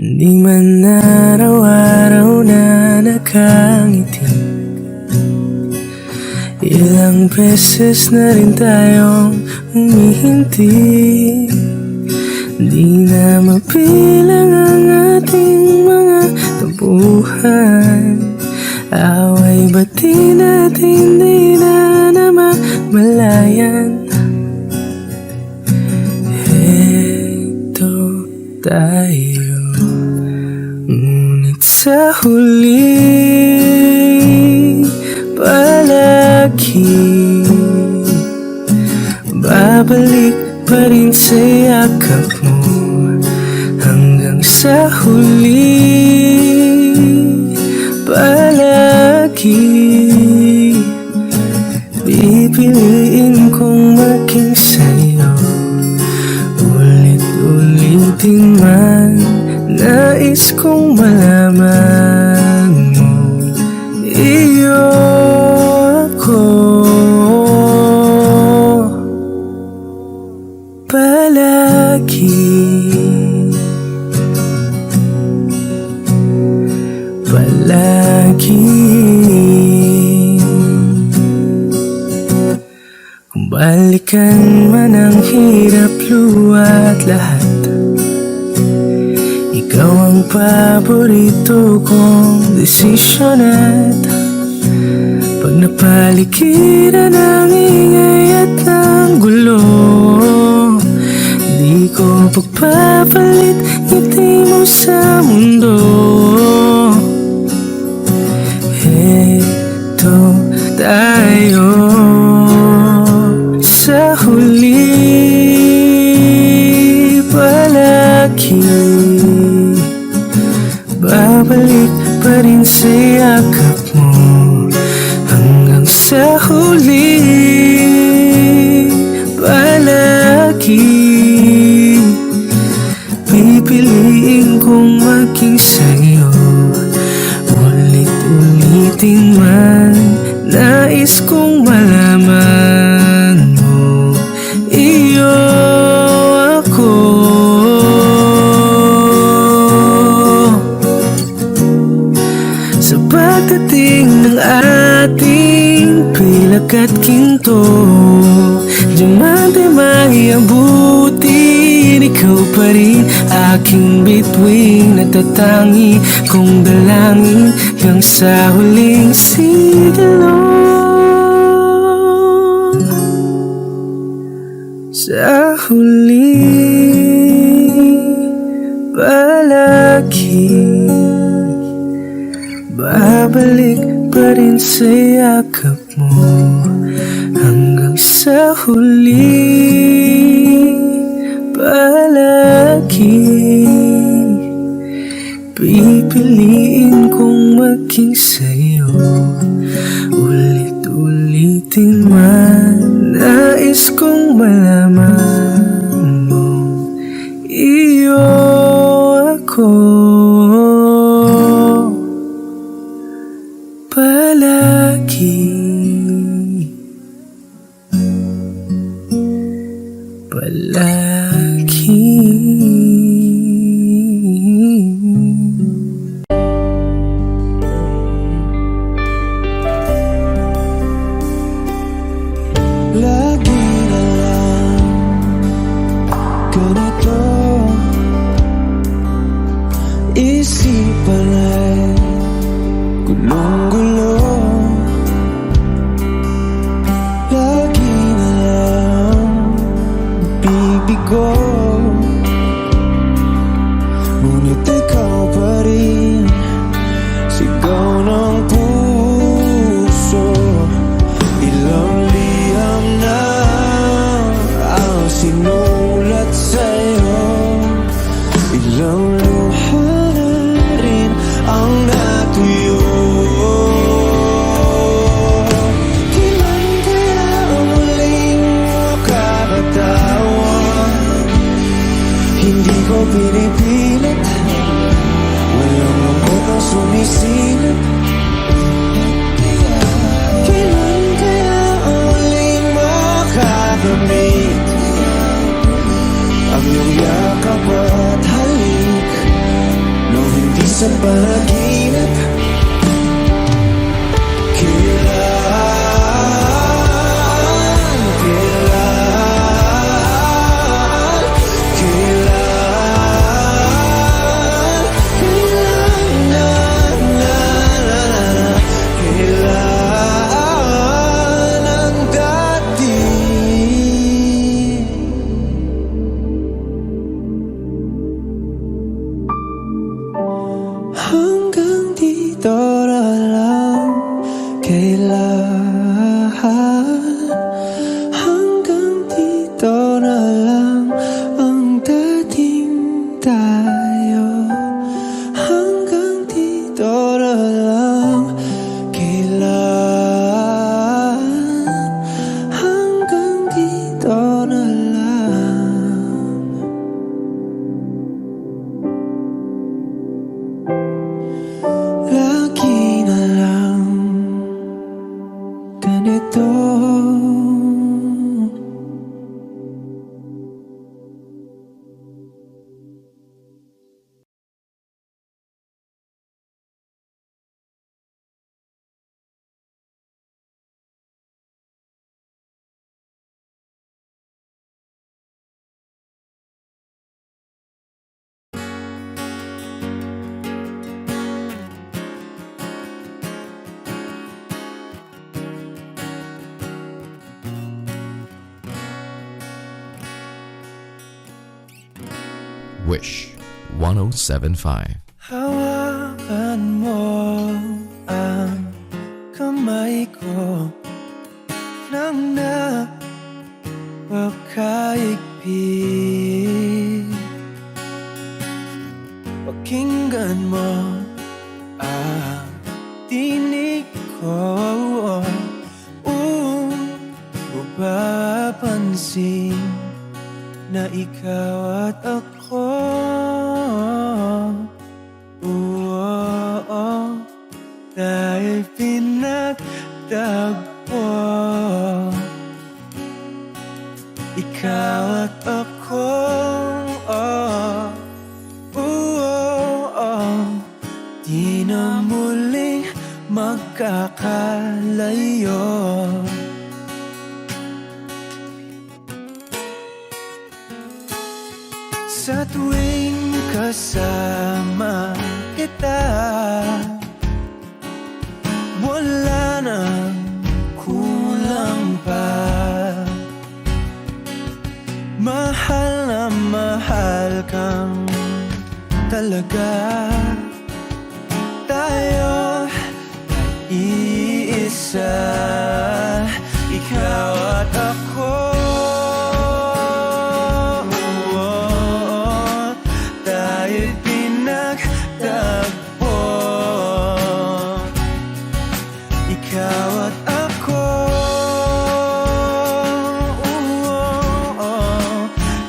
Di man araw-araw na nakangiti, ilang beses na rin tayong humihinti. Di na mapilang ang ating mga tampuhan, away bati natin di na namamalayan. Heto tayo, ngunit sa huli palagi babalik pa rin sa yakap mo. Hanggang sa huli palagi pipiliin kong maging sa'yo. Ulit-ulitin man, nais kong malaman mo, iyo ako. Palagi kung balikan man ang hirap luwa't lahat, ikaw ang paborito kong desisyon. At pag napaligiran ng ingay at ng gulo, di ko pagpapalit ngiti mo sa mundo. Heto tayo sa huli palagi babalik pa rin sa yakap mo. Hanggang sa huli palagi pipiliin kong maging sa'yo. Ulit-ulitin man, nais kong malaman mo, iyo ako. Sa pagdating ng ating pilak at ginto, diamante maiabutin, ikaw pa rin aking bituin. Natatangi kong dalangin hanggang sa huling siglo. Sa huli palagi babalik pa rin sa yakap mo. Hanggang sa huli palagi pipiliin kong maging sa'yo. Ulit-ulitin man, nais kong malaman mo, iyo ako. Palagi lagi na lang ganito, isipan ay gulong-gulo. Lagi na lang bibigo, ngunit ikaw pa rin sigaw ng puso. Ilang liham na ang sinulat sa'yo, ilang luha na rin ang natuyo. Kailan kaya ang muling makakatawan? Hindi ko pinipilit, walang lungkot ang sumisilip. Kailan kaya ang muling makakamit ang iyong yakap at halik? Wish 107.5. Hawakan mo ang kamay ko nang napakaigpit. Pakinggan mo ang tinig ko, mapapansin na ikaw at ako. Dahil pinagtagpo, ikaw at ako. Di na muling magkakalayo. Sa tuwing kasama kita, wala nang kulang pa. Mahal na mahal kang talaga. Tayo iisa, ikaw at ako. Tayo pinagtagpo, ikaw at ako.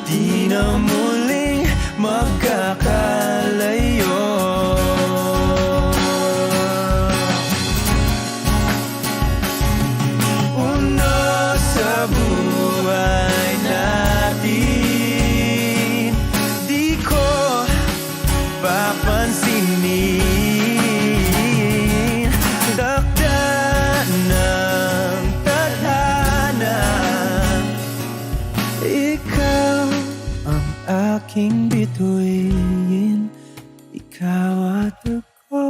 Di na muling magkakalayo. Una sa buhay natin, di ko papansinin. Dakda ng tadhana, ikaw ang aking bituin, ikaw at ako.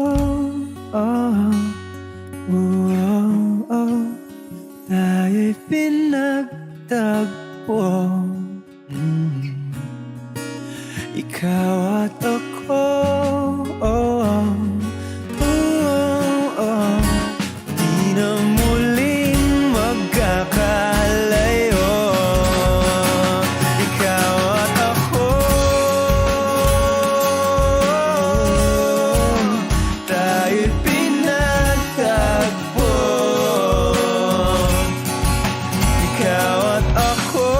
Tayo'y pinagtagpo, ikaw at ako. Di na muling magkakalayo. Ikaw at ako. Tayo'y pinagtagpo, ikaw at ako.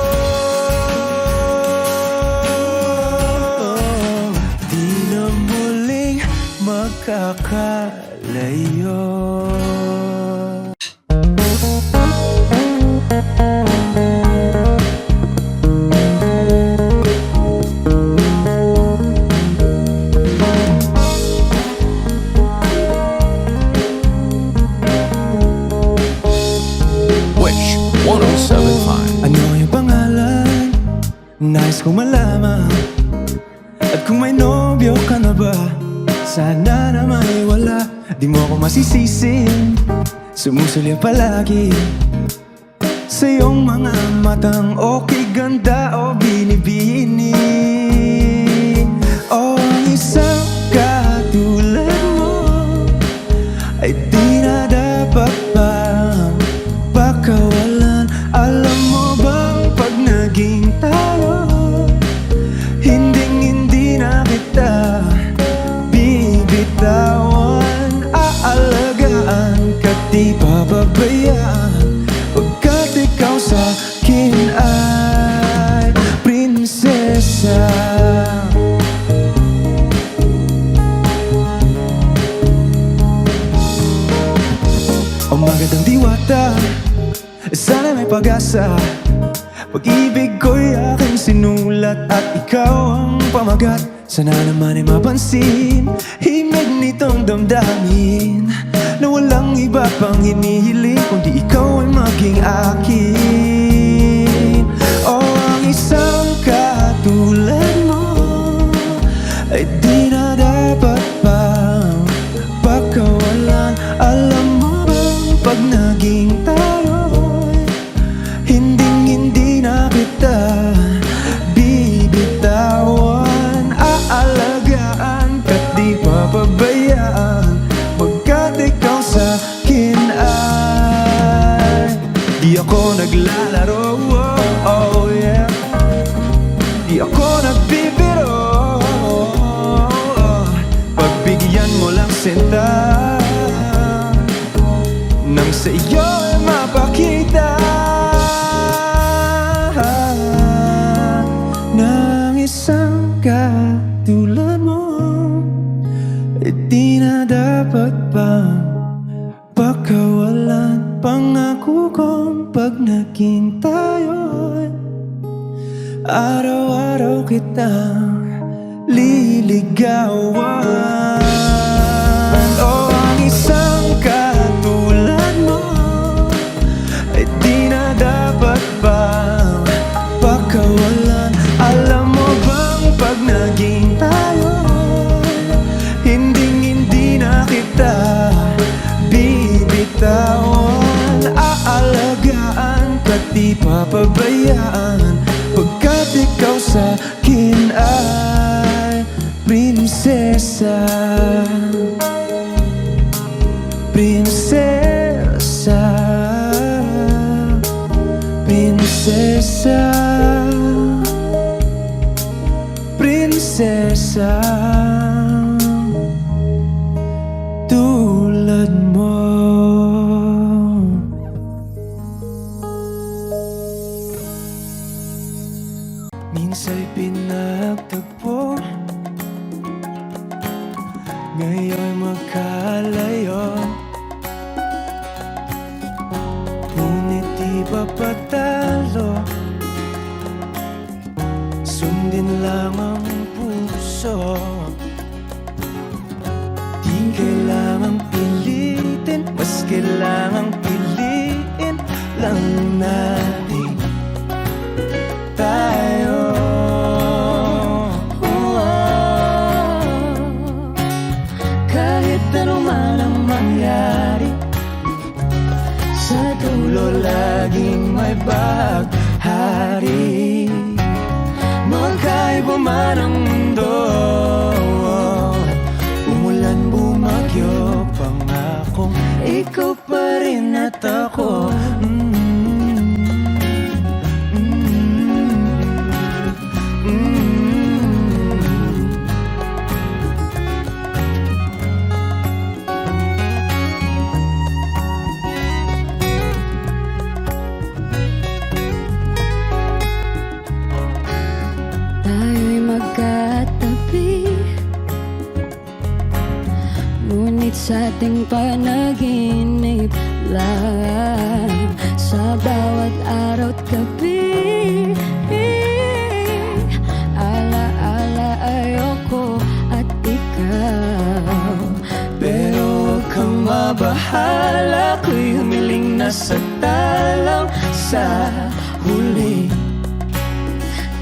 Di na muling magkakalayo. Wish 107.5. Ano yung pangalan? Nais kong malaman. At kung may nobyo ka na ba, sana na may wala. Di mo ako masisisin, sumusulya palagi sa iyong mga matang okay ganda o binibini. O ang isang katulad mo ay di na dapat pang pakawalan. Alam mo bang pag naging tayo, hindi na kita bibitawan. Aalagaan ka, di pababayaan, pagkat ikaw sa akin ay prinsesa. O magandang diwata, sana may pag-asa. Pag-ibig ko'y aking sinulat at ikaw ang pamagat. Sana naman ay mapansin himig nitong damdamin na walang iba pang hinihiling kundi ikaw ay maging akin. O ang isang katulad mo ay di na dapat pang pakawalan. Alam mo bang pag naging tayo'y hindi na kita bibitawan. di na dapat bang pagkawalan? Pangako kong pag naging tayo'y araw-araw kitang liligawan. Oh, ang isang katulad mo ay di na dapat bang pagkawalan? Alam mo bang pag naging tayo, hindi na kita bibitawan. Aalagaan pati papabayaan, pagkat ikaw sa'kin ay prinsesa. Prinsesa, prinsesa, prinsesa, tulad mo. Minsa'y pinagtagpo, ngayon'y magkalayo. Ngunit di ba patalo, sundin lang ang puso. Di kailangang pilitin, mas kailangang piliin lang natin tayo. Kahit ano man ang mangyari, sa dulo laging may baghari. Magkaiba man ang mundo, umulan, bumagyo, pangakong ikaw pa rin at ako. Tayo'y magkatabi, ngunit sa ating panaginip lang, sa bawat araw at gabi. Ala-ala ayoko at ikaw, pero huwag kang mabahala, ako'y humiling na sa talang sa huli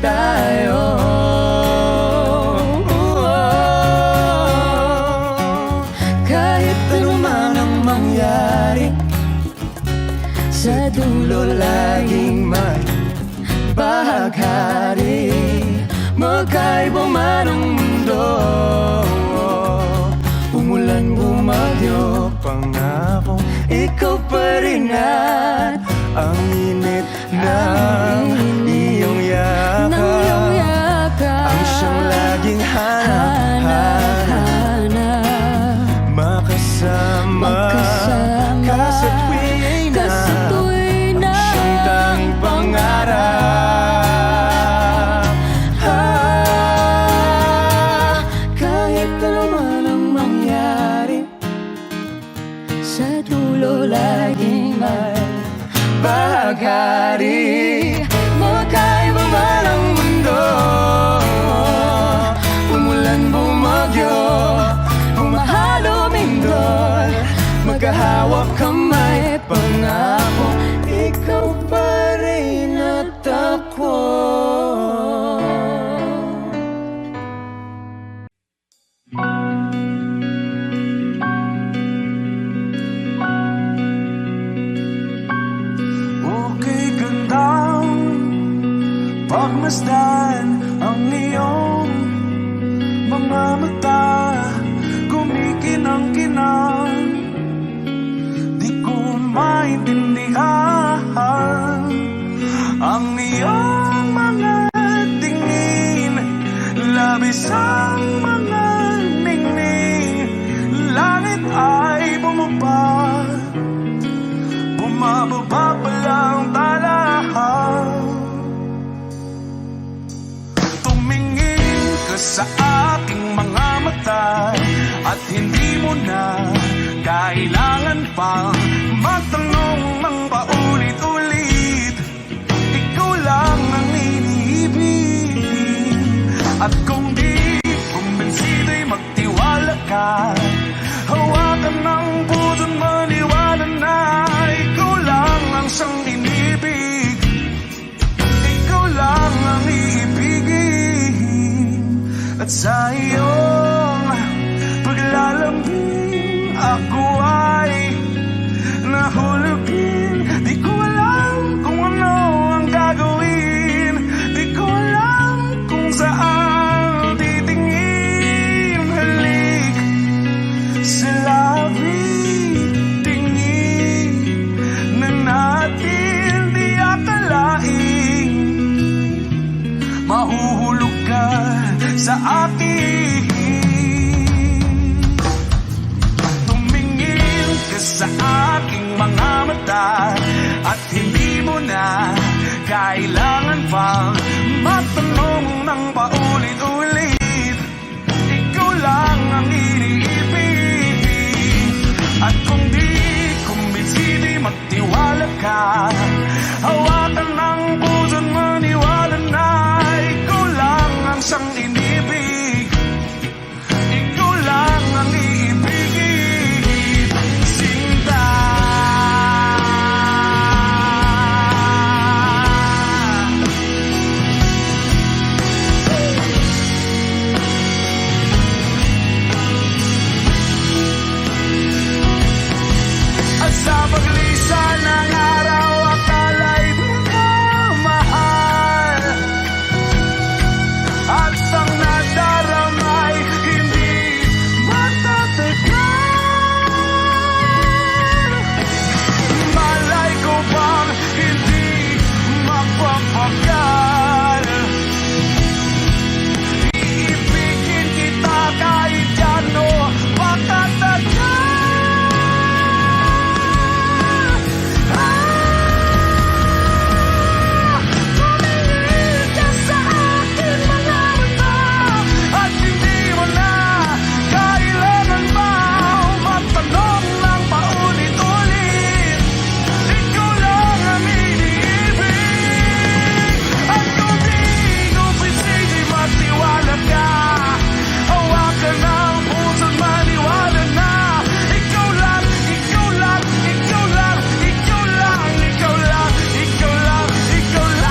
tayo. Kahit ano man ang mangyari, sa dulo laging may baghari. Magkaiba man ang mundo, umulan, bumagyo, pangako ikaw pa rin at ang init ng iyong yakap, ang siyang laging hanap-hanap, makasama ka sa tuwina, ang siyang tanging pangarap. Kahit ano man ang mangyari, sa dulo laging may baghari. Magkaiba man ang mundo, umulan, bumagyo, humahalo, mindol, magkahawak kamay, pangako ikaw pa rin at ako. Okay, gandang pagmasdan ang iyong mga mata, kumikinang-kinang, di ko maintindihan ang iyong mga tingin, labis ang mga ningning, langit ay bumaba, bumababa pa lang talahan. Tumingin ka sa aking mga mata At hindi mo na kailangan pang magtanong ng paulit-ulit. Ikaw lang ang iniibig. At kung di kumbinsido'y magtiwala ka, hawakan ng puso't maniwala na ikaw lang ang siyang inibig. Ikaw lang ang iibigin. At sa iyong paglalambing ako ay nahulugin. Di ko alam kung ano ang gagawin. Di ko alam kung saan titingin. Halik sa labi, tingin na natin di akalain. Mahuhulog ka sa akin. Tumingin ka sa aking mga mata at hindi mo na kailangan pang magtanong ng paulit-ulit. Ikaw lang ang iniibig. At kung di kumbinsido'y magtiwala ka, hawakan ng puso't maniwala na ikaw lang ang siyang inibig. Ikaw lang ang iibigin. Sinta. At sa paglisan ng araw, akala'y di ka mahal. At ang nadaramay hindi matatagal. Malay ko bang hindi mapapagal. Iibigin kita kahit gano pakatagal. Tumingin ka sa akin mga mata at hindi mo na kailangan pa magtanong ng paulit-ulit. Ikaw lang ang iniibig. At kung di kumbinsido'y magtiwala ka, hawakan ng puso't maniwala na ikaw lang, ikaw lang, ikaw lang, ikaw lang, ikaw lang, ikaw lang, ikaw lang.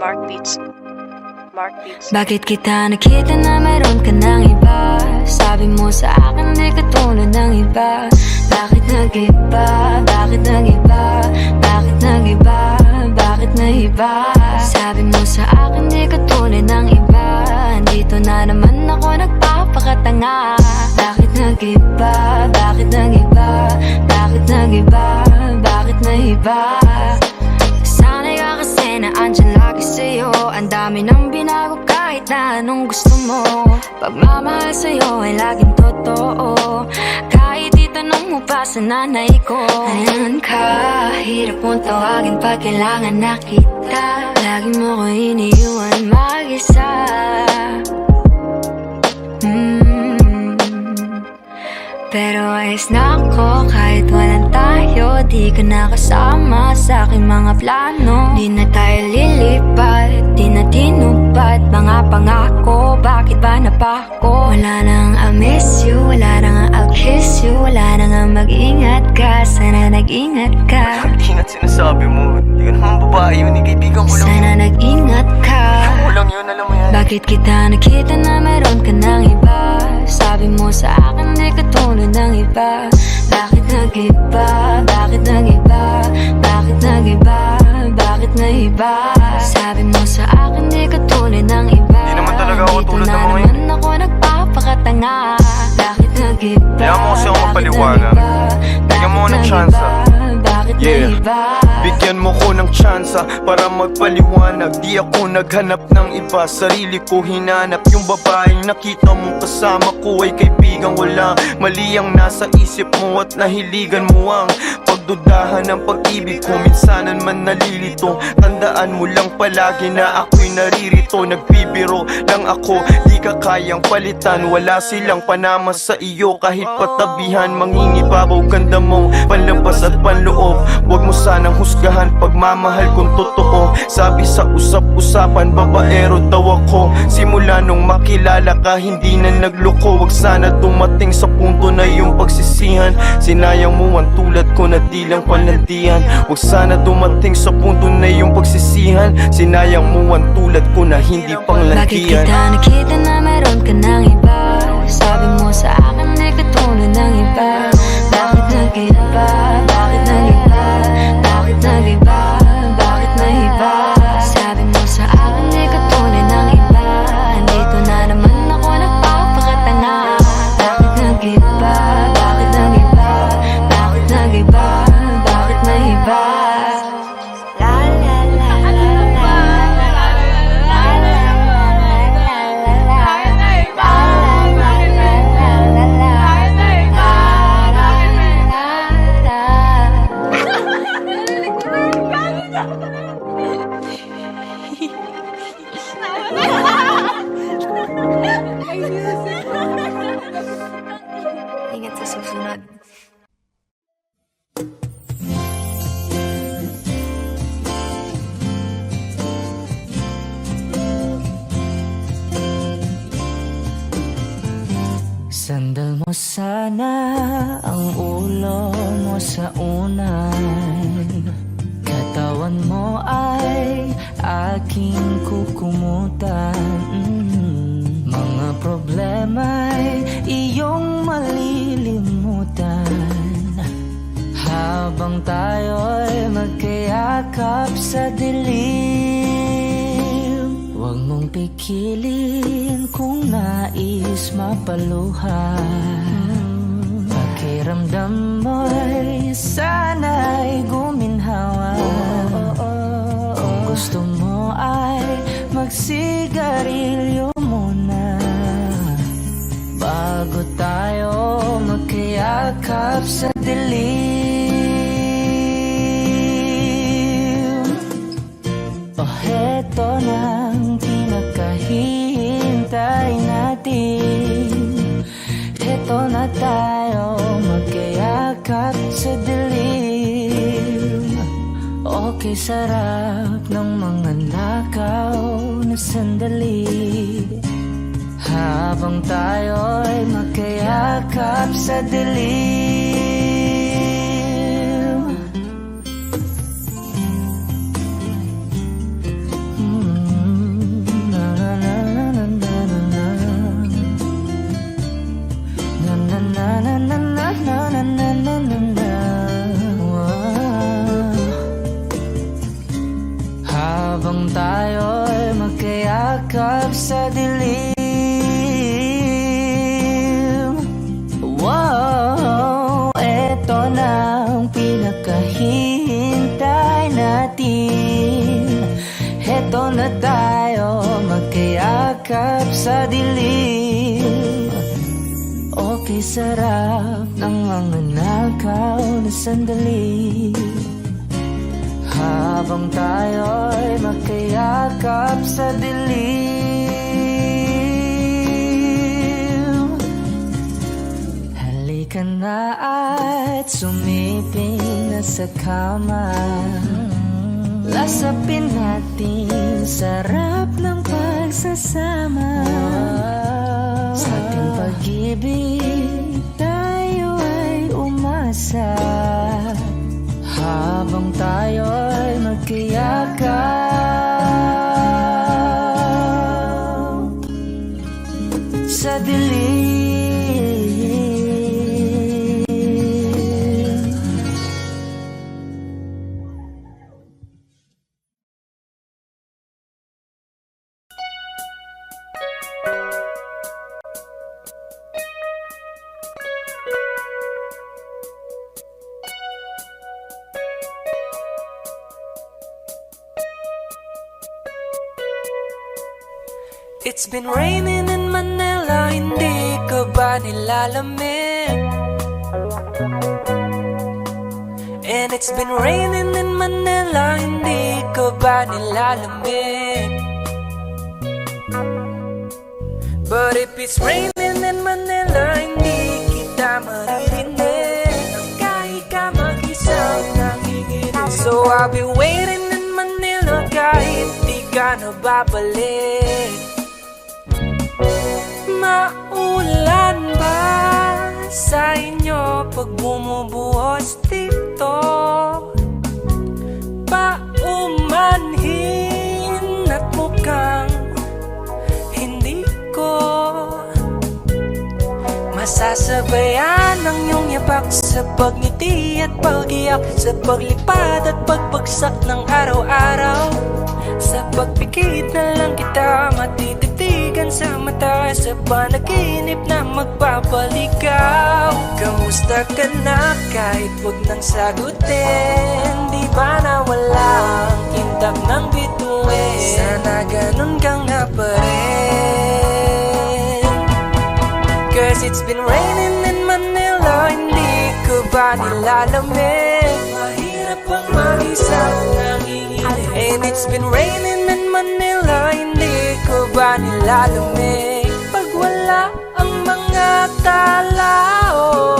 Mark Beats. Mark Beats. Bakit kita nakita na meron ka ng iba? Sabi mo sa akin di ka tulad ng iba. Bakit nag-iba? Bakit nag-iba? Bakit nag-iba? Bakit nag-iba? Sabi mo sa akin di ka tulad ng iba. Dito na naman ako nagpapakatanga. Bakit nag-iba? Bakit nag-iba? Bakit nag-iba? Bakit nag-iba? Sanay ka kasi na andyan lagi sa'yo. Ang dami nang binago kahit na anong gusto mo. Pagmamahal sa'yo ay laging totoo. Kahit itanong mo pa sa nanay ko, ayan ka, hirap mong tawagin pag kailangan na kita. Lagi mo ko iniiwan mag-isa. Pero ayos na ako kahit walang tayo. Di ka nakasama sa aking mga plano. Di na tayo lilipat, di na tinupad mga pangako. Bakit ba napako? Wala nang I miss you, wala nang I'll kiss you. Wala nang mag-ingat ka, sana nag-ingat ka. Ingat sinasabi mo, di ka naman babae yun, kaibigan ko lang. Sana nag-ingat ka. Walang yun, alam mo yan. Bakit kita nakita na meron ka ng iba? Sabi mo sa akin di ka tulad ng iba. Bakit nag-iba? Bakit nag-iba? Bakit nag-iba? Bakit nag-iba? Sabi mo sa akin di ka tulad ng iba. Di naman talaga ako tulad ng mga yun. Dito na naman ako nagpapakatanga. Bakit nag-iba? Kaya mo kasi ako mapaliwanag. Bigyan mo ako ng chance. Bakit Yeah. nag-iba? Bigyan mo ko ng tsansa para magpaliwanag. Di ako naghanap ng iba, sarili ko hinanap. Yung babaeng nakita mong kasama ko ay kaibigan ko lang. Mali ang nasa isip mo at nahiligan mo ang pagdudahan ng pag-ibig ko. Minsanan man nalilito, tandaan mo lang palagi na ako'y naririto. Nagbibiro lang ako, di ka kayang palitan. Wala silang panama sa iyo kahit patabihan. Mangingibabaw ganda mo, panlabas at panloob. Huwag mo sanang husgahan pagmamahal kung totoo. Sabi sa usap-usapan, babaero daw ako. Simula nung makilala ka, hindi na nagloko. Huwag sana dumating sa punto na yung pagsisihan. Sinayang mo ang tulad ko na di lang panlandian. Huwag sana dumating sa punto na yung pagsisihan. Sinayang mo ang tulad ko na hindi Bakit panglandian. kita nakita na meron ka ng iba? Sabi mo sa akin di ka tulad ng iba. Bakit nag-iba? Bakit nag-iba? Bakit nag-iba? Bakit nag-iba? Sabi mo sa akin di ka tulad ng iba. Dito na naman ako nagpapakatanga. Bakit nag-iba? Bakit nag-iba? Bakit nag-iba? Bakit nag-iba? La la la la la Ingat sa susunod. Sandal mo sana ang ulo mo sa unan. Katawan mo ay aking kukumutan. Mga problema'y iyong malilimutan. Habang tayo'y magkayakap sa dilim. Huwag mong pikilin kung nais mapaluhan. Pakiramdam mo'y sana'y guminhawa. Kung gusto mo ay magsigarilyo muna bago tayo magkayakap sa dilim. O heto nang pinakahihintay natin. Heto na tayo magkayakap sa dilim. Okay, sarap ng mga nakaw na sandali. Habang tayo'y magkayakap sa dilim. Na na na na na na na. Na na na na na na na na na na na. Wow. Habang tayo'y magkayakap sa dilim. Wow, eto na ang pinakahihintay natin. Eto na tayo yakap sa dilim. Okay, sarap ng mga nakaw na sandali, habang tayo'y makayakap sa dilim. Halika na at sumiping na sa kama, lasapin natin sarap ng pagsasama. Sa ating pag-ibig tayo ay umasa, habang tayo'y magkayakap sa dilim. It's been raining in Manila, hindi ka ba nilalamig? And it's been raining in Manila, hindi ka ba nilalamig? But if it's raining in Manila, hindi kita maririnig, kahit ka mag-isang nanginginig. So I'll be waiting in Manila kahit di ka na babalik. Maulan ba sa inyo pag bumubuhos dito? Paumanhin at mukhang hindi ko masasabayan ang iyong yapak sa pagngiti at pag-iyak, sa paglipad at pagbagsak ng araw-araw. Sa pagpikit na lang kita matititigan sa mata, sa panaginip na magpapaligaw. Kamusta ka na kahit wag nang sagutin? Di ba na walang kintab ng bituin? Sana ganun ka nga pa rin. Cause it's been raining in Manila, hindi ko ba nilalamig? Mahirap ang mag-isang nanginginig. And it's been raining in Manila, hindi ko ba nilalamig? Pag wala ang mga tao,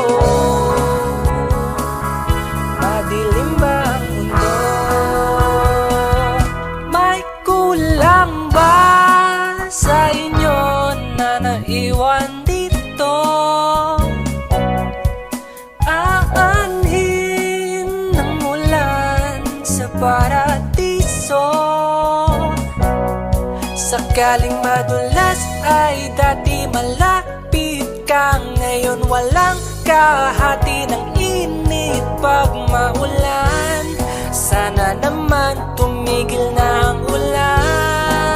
madilim ba ang mundo? May kulang ba sa inyo na naiwan dito? Aanhin ng ulan sa paradiso. Sakaling madulas ay dati malapit ka, ngayon walang kahati ng init pag maulan. Sana naman tumigil na ang ulan.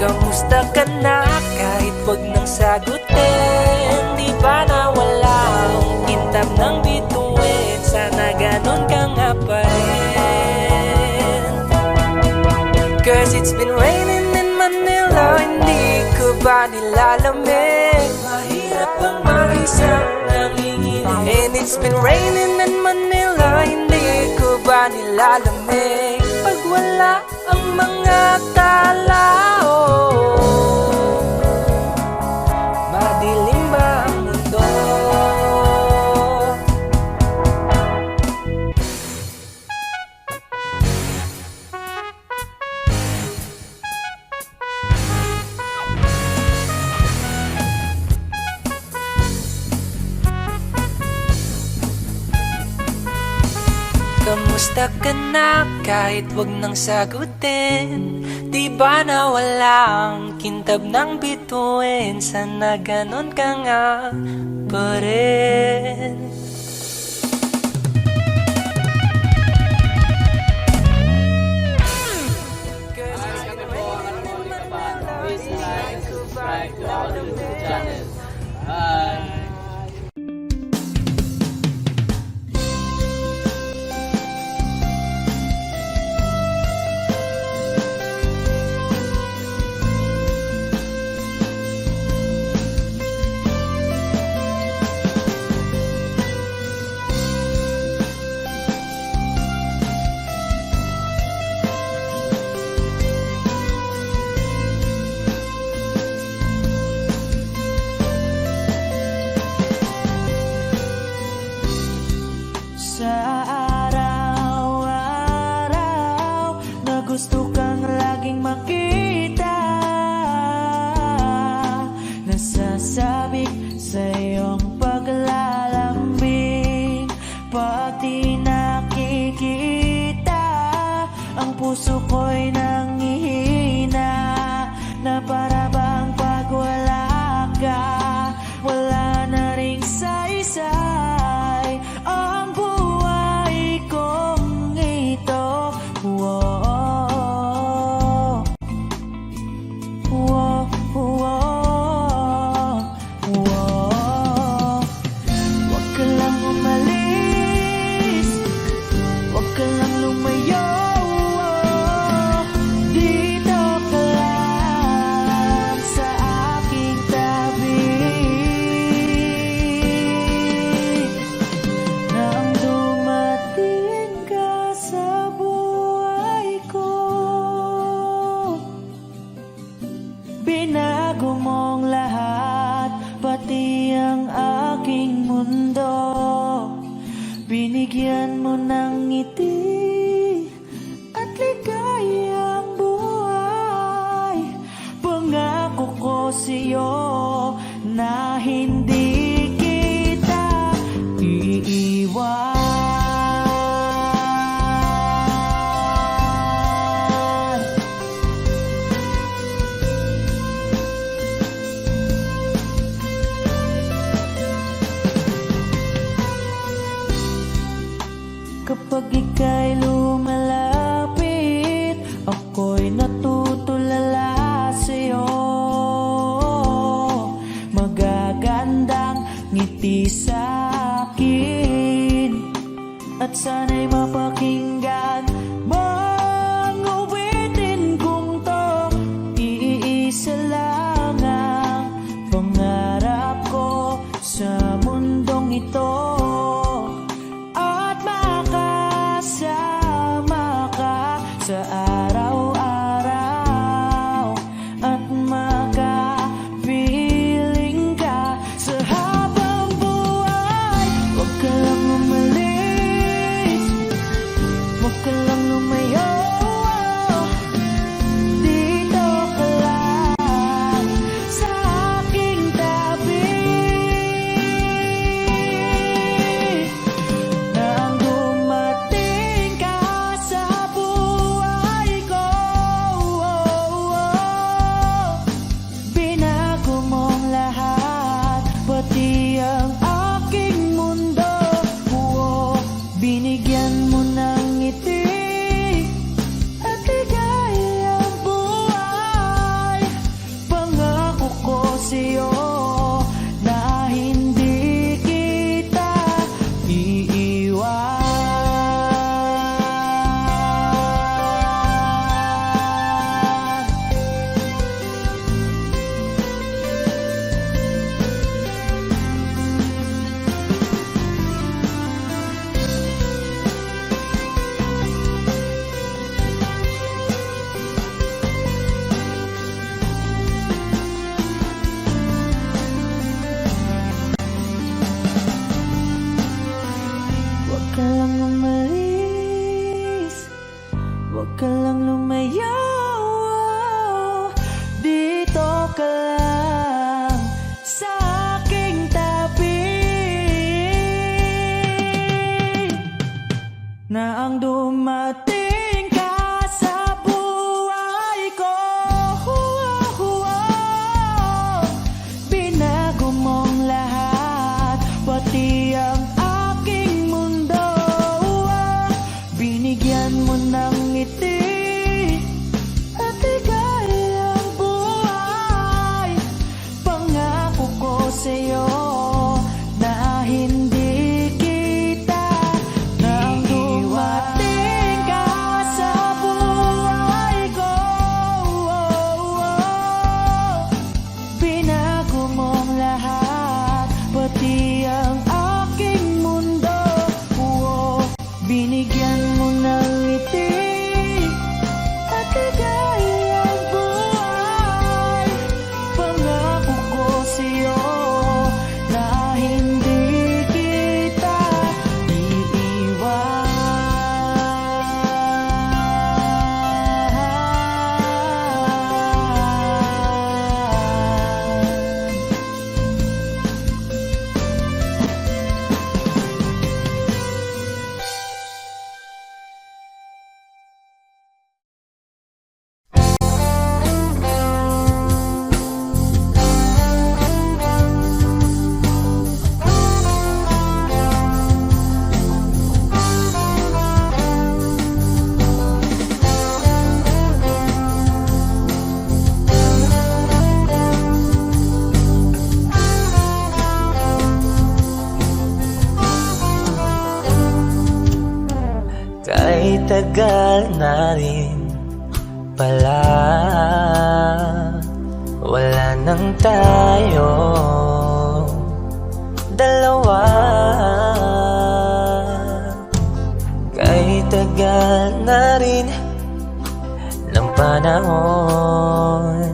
Kamusta ka na kahit wag nang sagutin? Di ba na walang kintab ng bituin? Sana ganon ka nga pa rin. Cause it's been raining in Manila, hindi ko ba nilalamig? Mahirap ang mag-isang nanginginig. And it's been raining in Manila, hindi ko ba nilalamig? Pag wala ang mga tao, madilim ba ang mundo? Kamusta ka na kahit wag nang sagutin? Di ba na walang kintab ng bituin? Sana ganon ka nga pa rin. Binago mong lahat, pati ang aking mundo. Binigyan mo ng ngiti at ligayang buhay. Pangako ko sa'yo na hindi kita iiwan. Kapag ika'y lumalapit, ako'y natutulala sa'yo. Magagandang ngiti sa'kin, at sana'y mapakinggan mong uwitin kong to. Iisa lang ang pangarap ko sa mundong ito, sa araw-araw at makapiling ka sa habang buhay. Huwag ka lang umalis, huwag ka lang lumayo. Dito ka lang sa aking tabi. Nang dumating ka sa pati ang aking mundo. Binigyan mo ng ngiti at ligayang buhay. Pangako ko sa'yo na hindi kita iiwan. Huwag ka lang umalis, huwag ka lang lumayo. Dito ka lang sa aking tabi. Na ang dumating ka sa buhay ko, binago mong lahat, pati ang binigyan mo ng ngiti at ligayang buhay. Pangako ko sa'yo na hindi kita nang dumating ka sa buhay ko. Binago mong lahat, pati ang aking mundo. Binigyan mo ng ngiti at ligayang buhay. Pangako ko sa'yo na hindi kita iiwan. Kay tagal na rin pala, wala nang tayo dalawa. Kay tagal na rin ng panahon,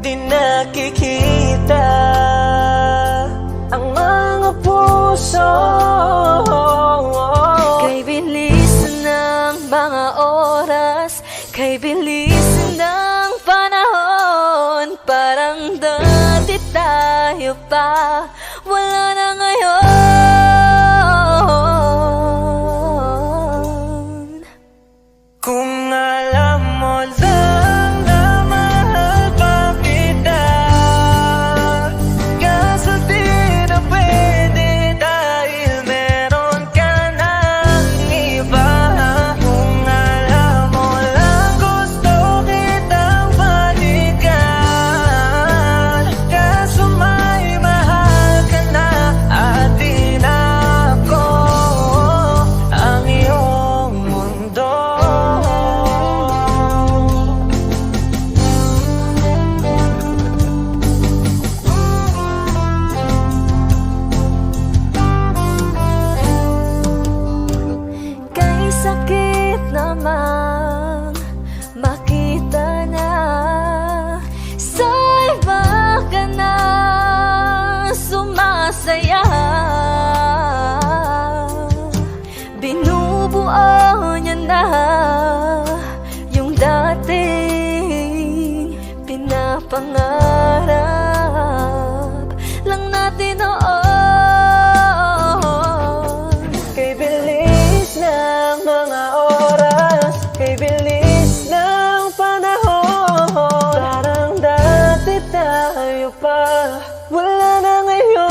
di na nakikita ang mga puso. Kay bilis ng mga oras, kay bilis ng panahon, parang dati tayo pa, wala na ngayon. Kung alam mo lang na mahal pa kita, kaso di na pwede dahil meron ka ng iba. Kung alam mo lang gusto kitang balikan, kaso may mahal ka na at di na ako ang iyong mundo. Kay sakit namang makita na sa iba ka na sumasaya. Binubuo niya na yung dating pinapangarap lang natin noon. Kay bilis ng mga oras, kay bilis ng panahon, parang dati tayo pa, wala na ngayon.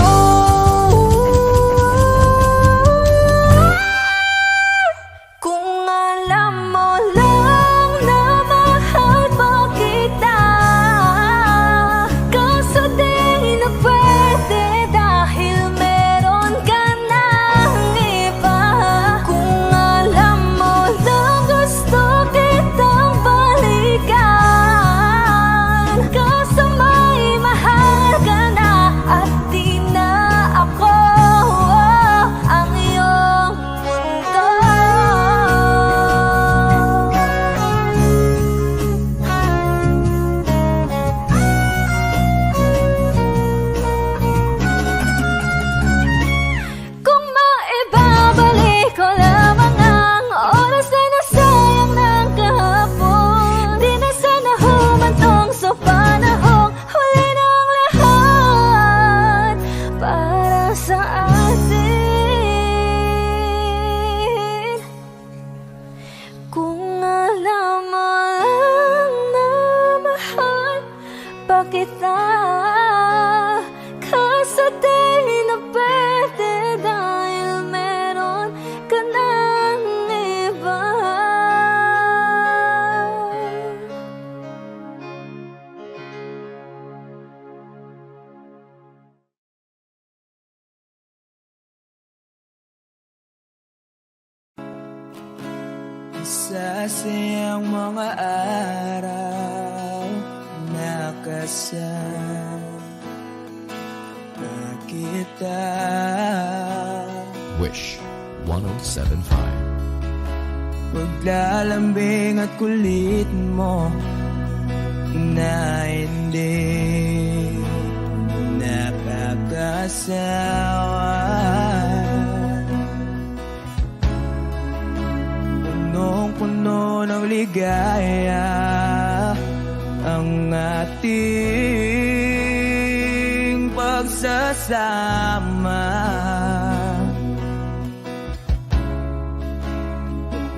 Kung alam mo lang na mahal pa kita, kaso di na pwede dahil meron ka ng iba. Kung alam mo lang gusto kitang balikan, kaso may mahal ka na at di na ako ang iyong mundo. Kung maibabalik ko lamang ang oras na nasayang ng kahapon, di na sana humantong sa panahong huli ng lahat para sa atin. Kung alam mo lang na mahal pa kita, kaso di na pwede dahil meron ka ng iba. Sasayang mga araw na kasama kita. Wish 1075. Paglalambing at kulit mo na hindi nakakasawa. Punong-puno ng ligaya ang ating pagsasama.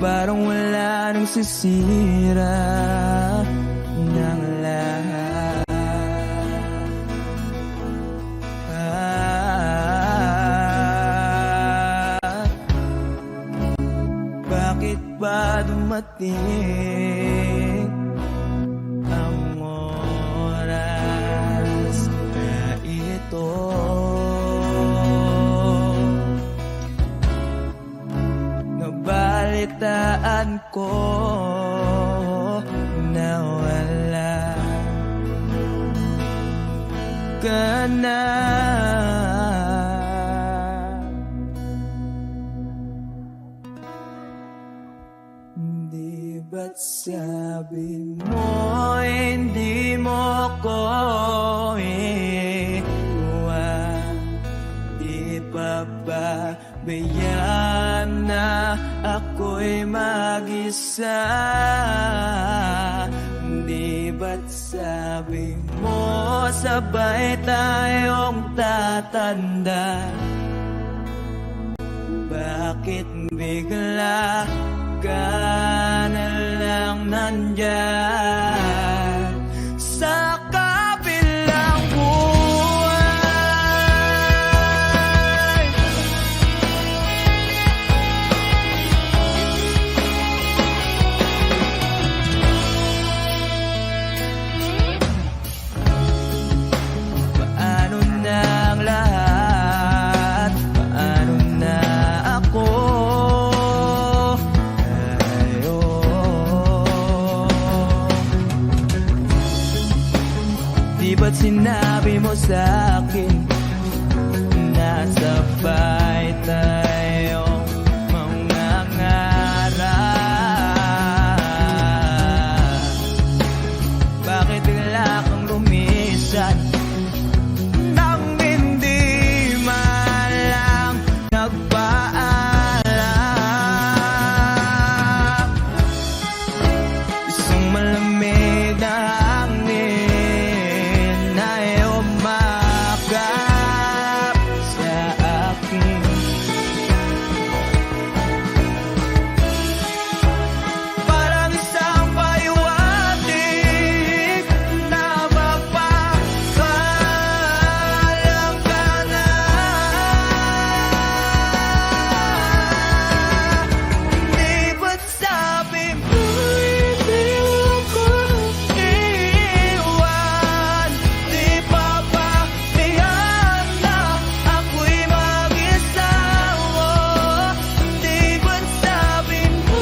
Parang wala nang sisira ng lahat. Bakit ba dumating ang oras na ito? Nabalitaan ko na wala ka na. Di ba't sabi mo hindi mo ko Bayaan na ako'y mag-isa. Di ba't sabi mo sabay tayong tatanda? Bakit bigla ka na lang nandyan sa kabilang buhay? Paano na ang lahat? Paano na ako? Di ba't sinabi mo sa'kin na sabay tayong mangangarap? Bakit bigla kang lumisan nang hindi man lang nagpaalam? Isang malamig na hangin ay umakap sa akin. Parang isang pahiwatig na mapapaalam ka na. Di ba't sabi mo hindi ako iiwan? Di pa ba tiyan na ako'y mag-isa? Di ba't sabi mo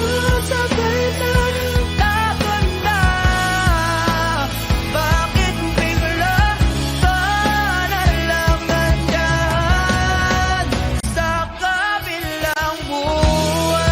sabay tayong tatanda? Bakit bigla ka na lang nandyan sa kabilang buhay?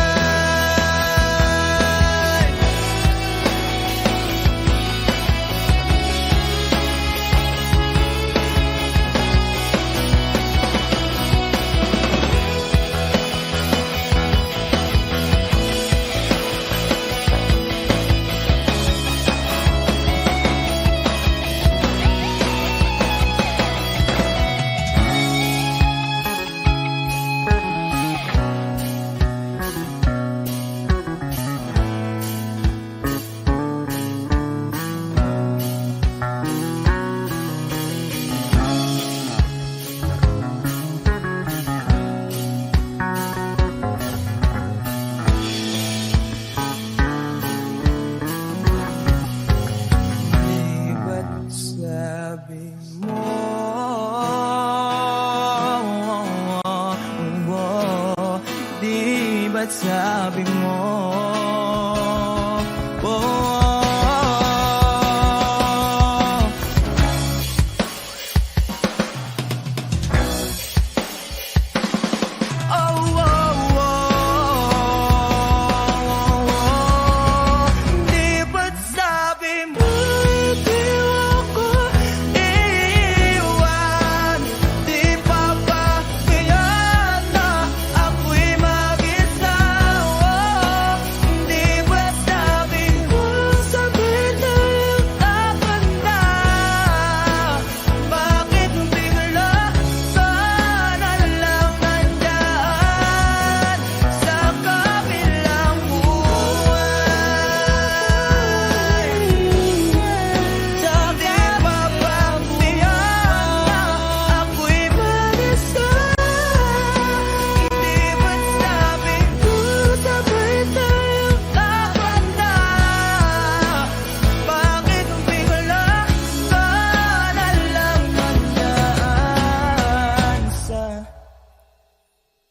Di ba't sabi mo Di ba't sabi mo Di ba't sabi mo di ako iiwan? Di pa ba tiyan na ako'y mag-isa? Di ba't sabi mo sabay tayong tatanda? Bakit bigla ka na lang nandyan sa kabilang buhay? Sabi pa ba tiyan na ako'y mag-isa? Di ba't sabi mo sabay tayong tatanda? Bakit bigla ka na lang nandyan sa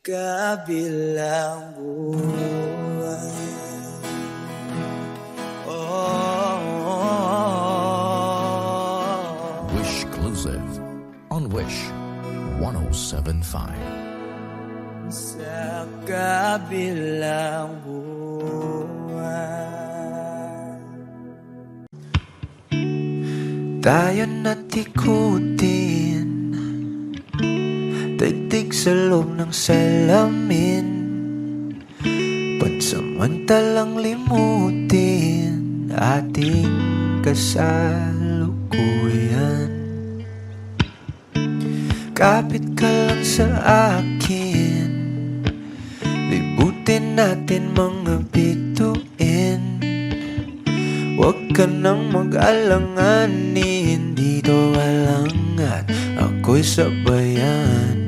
kabilang buhay? Wish Exclusive on Wish 1075. Sa kabilang buhay. Tayo na't ikutin, daigdig sa loob ng salamin, pansamantalang limutin ating kasalukuyan. Kapit ka lang sa akin, libutin natin mga bituin. Huwag ka nang mag-alanganin, dito alangan, ako'y sabayan.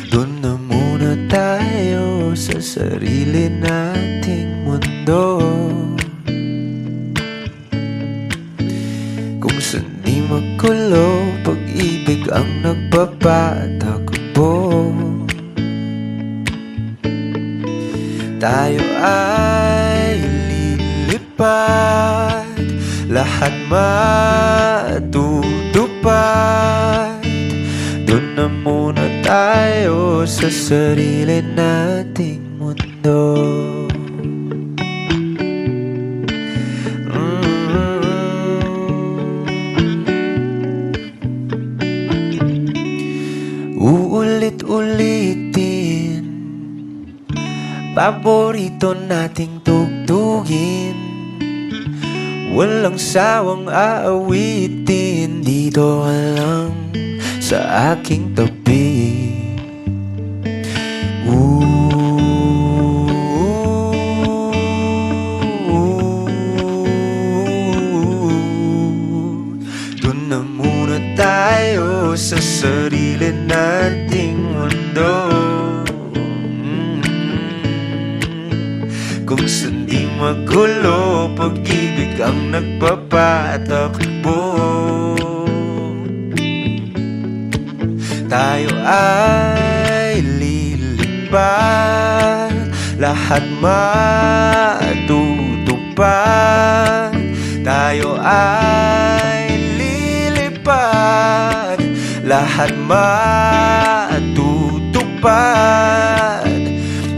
Doon na muna tayo sa sarili nating mundo, kung saan di magulo, pag-ibig ang nagpapatakbo. Tayo ay lilipad, lahat matutupad. Doon na muna tayo sa sarili nating mundo. Uulit-ulitin, paborito nating tugtugin, walang sawang aawitin, dito lang sa aking tabi. Doon na muna tayo sa sarili nating mundo, kung saan di magulo, pag-ibig ang nagpapatakbo. Tayo ay lilipad, lahat matutupad. Tayo ay lilipad, lahat matutupad.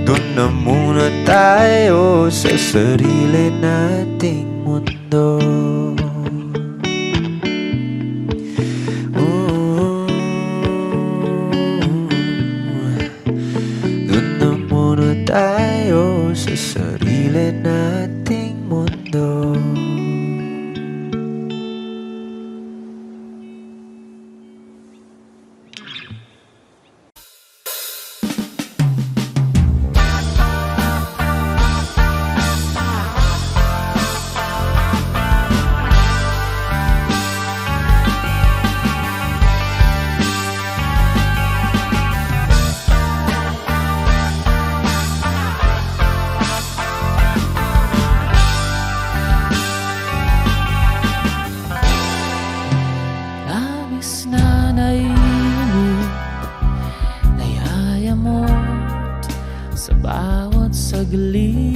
Doon na muna tayo sa sarili nating mundo. Doon na muna tayo sa sarili nating mundo. Sa bawat saglit,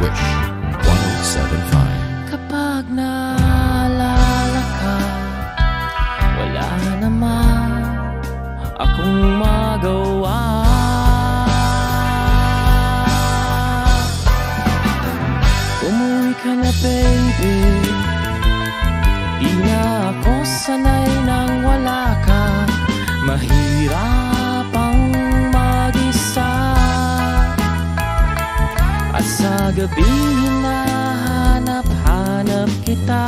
Wish 107.5. kapag naalala ka, wala naman akong magawa. Umuwi ka na baby, di na ako sanay nang wala ka. Mahirap ang mag-isa, at sa gabi hinahanap-hanap kita.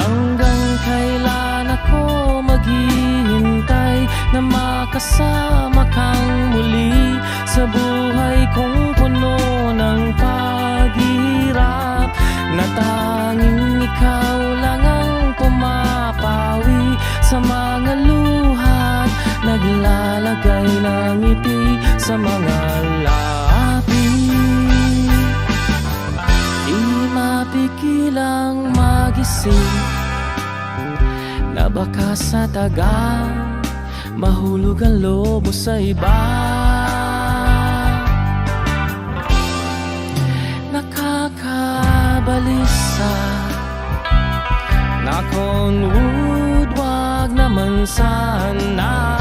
Hanggang kailan ako maghihintay na makasama kang muli sa buhay kong puno ng paghihirap, na tanging ikaw lang ang pumapawi sa mga luhat, naglalagay ng ngiti sa mga labi. Di mapigilang magising na baka sa tagal mahulog ang lobo sa iba. Nakakabalisa na Conwood, wag naman sana.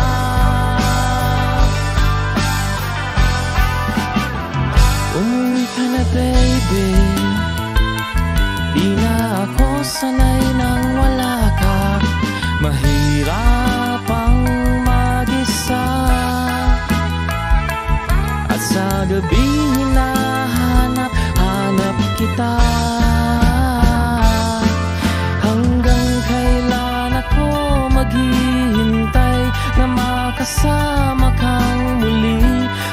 makasama kang muli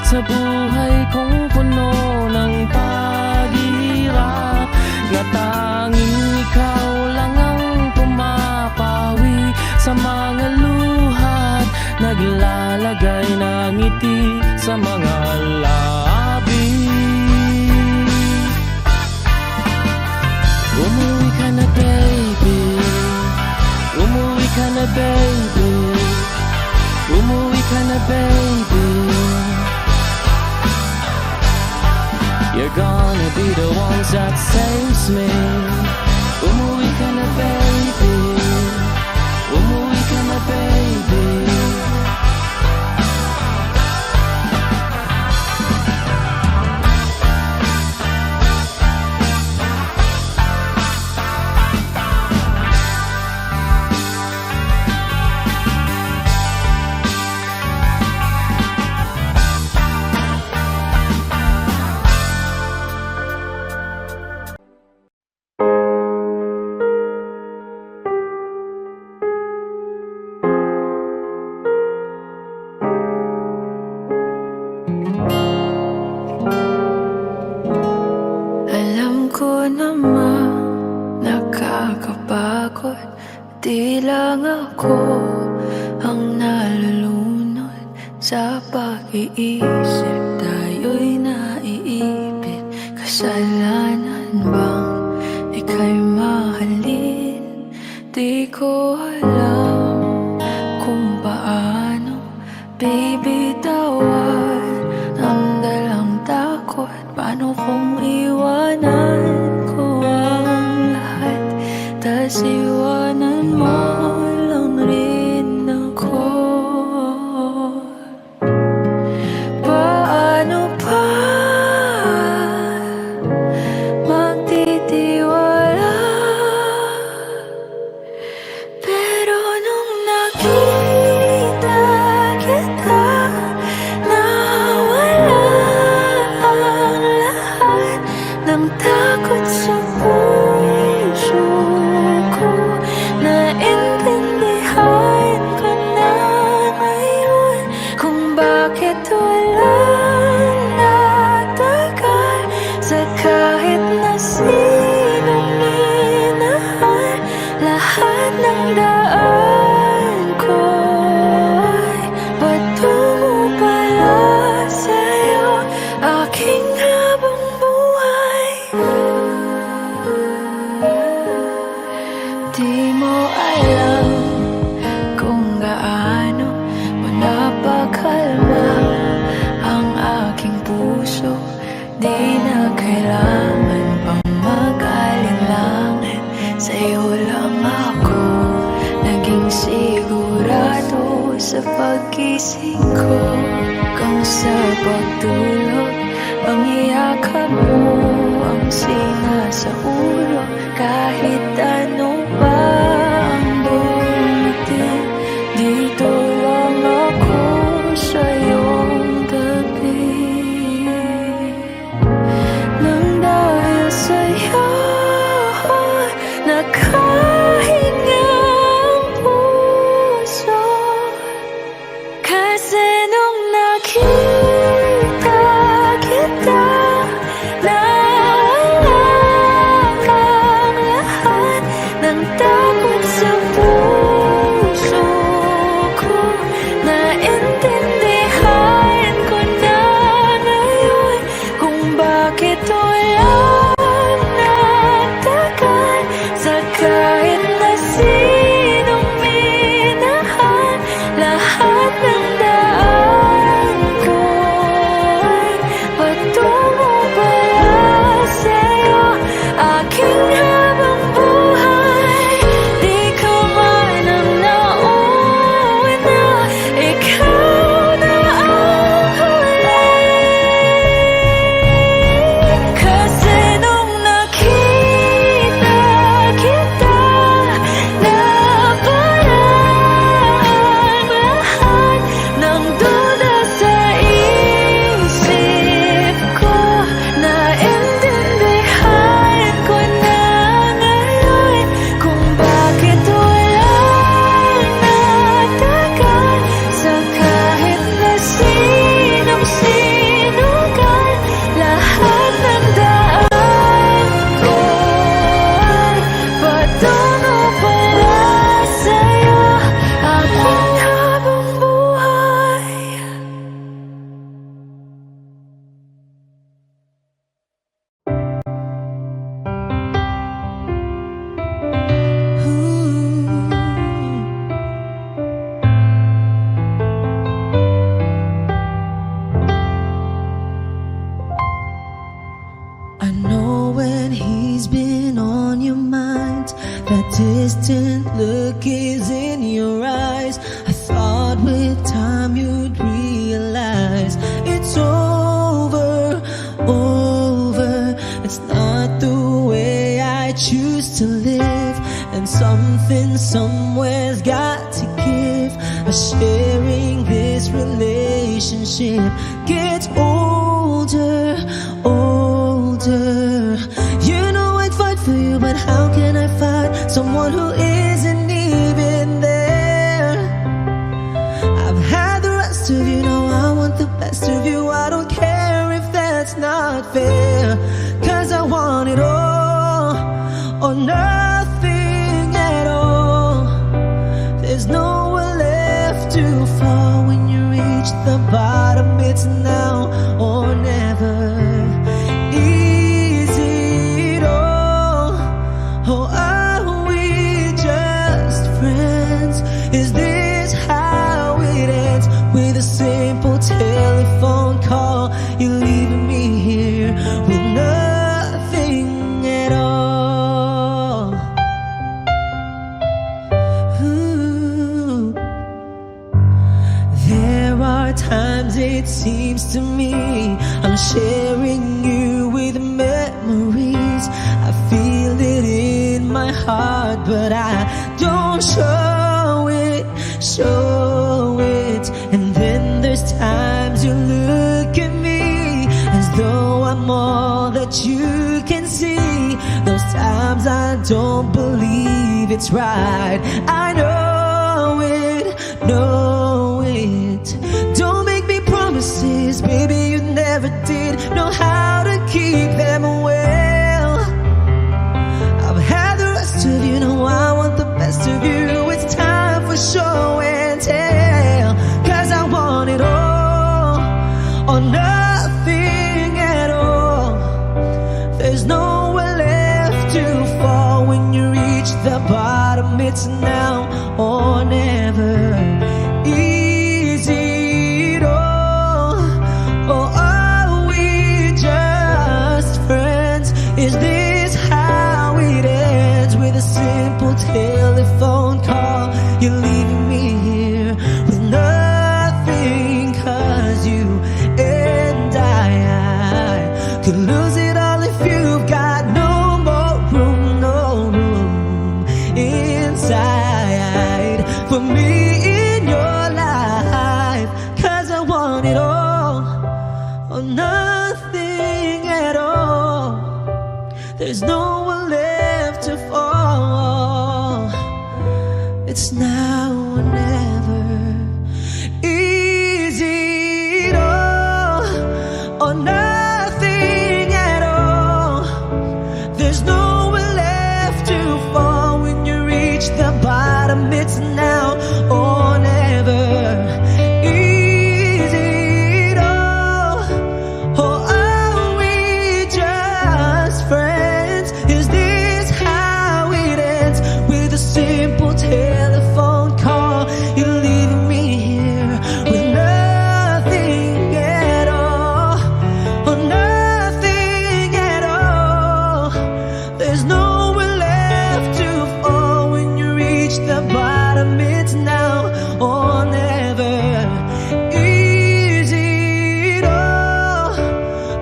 sa buhay kong puno ng paghihirap, na tanging ikaw lang ang pumapawi sa mga luhat, naglalagay ng ngiti sa mga labi. Umuwi ka na baby, umuwi ka na baby, umuwi ka na baby. You're gonna be the ones that saves me. Umuwi ka na baby, umuwi ka na baby. Alam ko naman nakakapagod, di lang ako ang nalulunod sa pag-iisip. Tayo'y naiipit, kasalanan bang ika'y mahalin? Di ko alam kung paano bibitawan ang dalang takot. Paano kung iwanan ko ang lahat, tas iwanan mo lang rin ako? Paano pa magtitiwala? Pero nung nakita kita, nawala ang lahat ng takot sa puso ko. Naintindihan ko na ngayon kung bakit walang natagal sa kahit na sinong minahal. Lahat ng daan ko ay patungo pala sa'yo, aking habang buhay. Di mo alam kung gaano mo napakalma ang aking puso. Di na kailangan pang mag-alinlangan, sa'yo lang ako naging sigurado sa pag-gising ko. Kung sa pagtulog, ang iyakap mo ang sinasauro. Kahit ano pa ang dumating, dito lang ako sa iyong tabi. Nang dahil sa'yo nakahinga ang puso, kasi nung nakita kita, nawala ang lahat ng takot something somewhere's got to give. Sharing this relationship gets older, older. You know I'd fight for you, but how can I fight someone who isn't even there? I've had the rest of you, now I want the best of you. I don't care if that's not fair, 'cause I want it all or nothing at all. There's nowhere left to fall when you reach the bottom. It's now or never. Is it all, or are we just friends? Is this how it ends? With a simple telephone call, you're leaving me here with nothing at all. Ooh. There are times it seems to me I'm sharing you with memories. I feel it in my heart, but I don't show it, show it. And then there's times you look at me as though I'm all that you can see. Those times I don't believe it's right. I know it, know it. Don't make me promises, baby, you never did know how to keep them well. I've had the rest of you, now I want the best of you. It's time for show and tell, 'cause I want it all or nothing at all. There's nowhere left to fall when you reach the bottom. It's now or never. Is it all, or are we just friends? Is this how it ends? With a simple telephone call, you're leaving me here with nothing. 'Cause you and I could lose it all if you've got no more room, no room inside for me in your life. 'Cause I want it all or nothing at all. There's nowhere left to fall. It's now or never. Is it all or nothing at all? There's nowhere left to fall when you reach the bottom. It's now or never. Is it all, or are we just friends? Is this how it ends? With a simple telephone call, you're leaving me here with nothing at all, or nothing at all. There's nowhere left to fall when you reach the bottom. It's now or never. Is it all,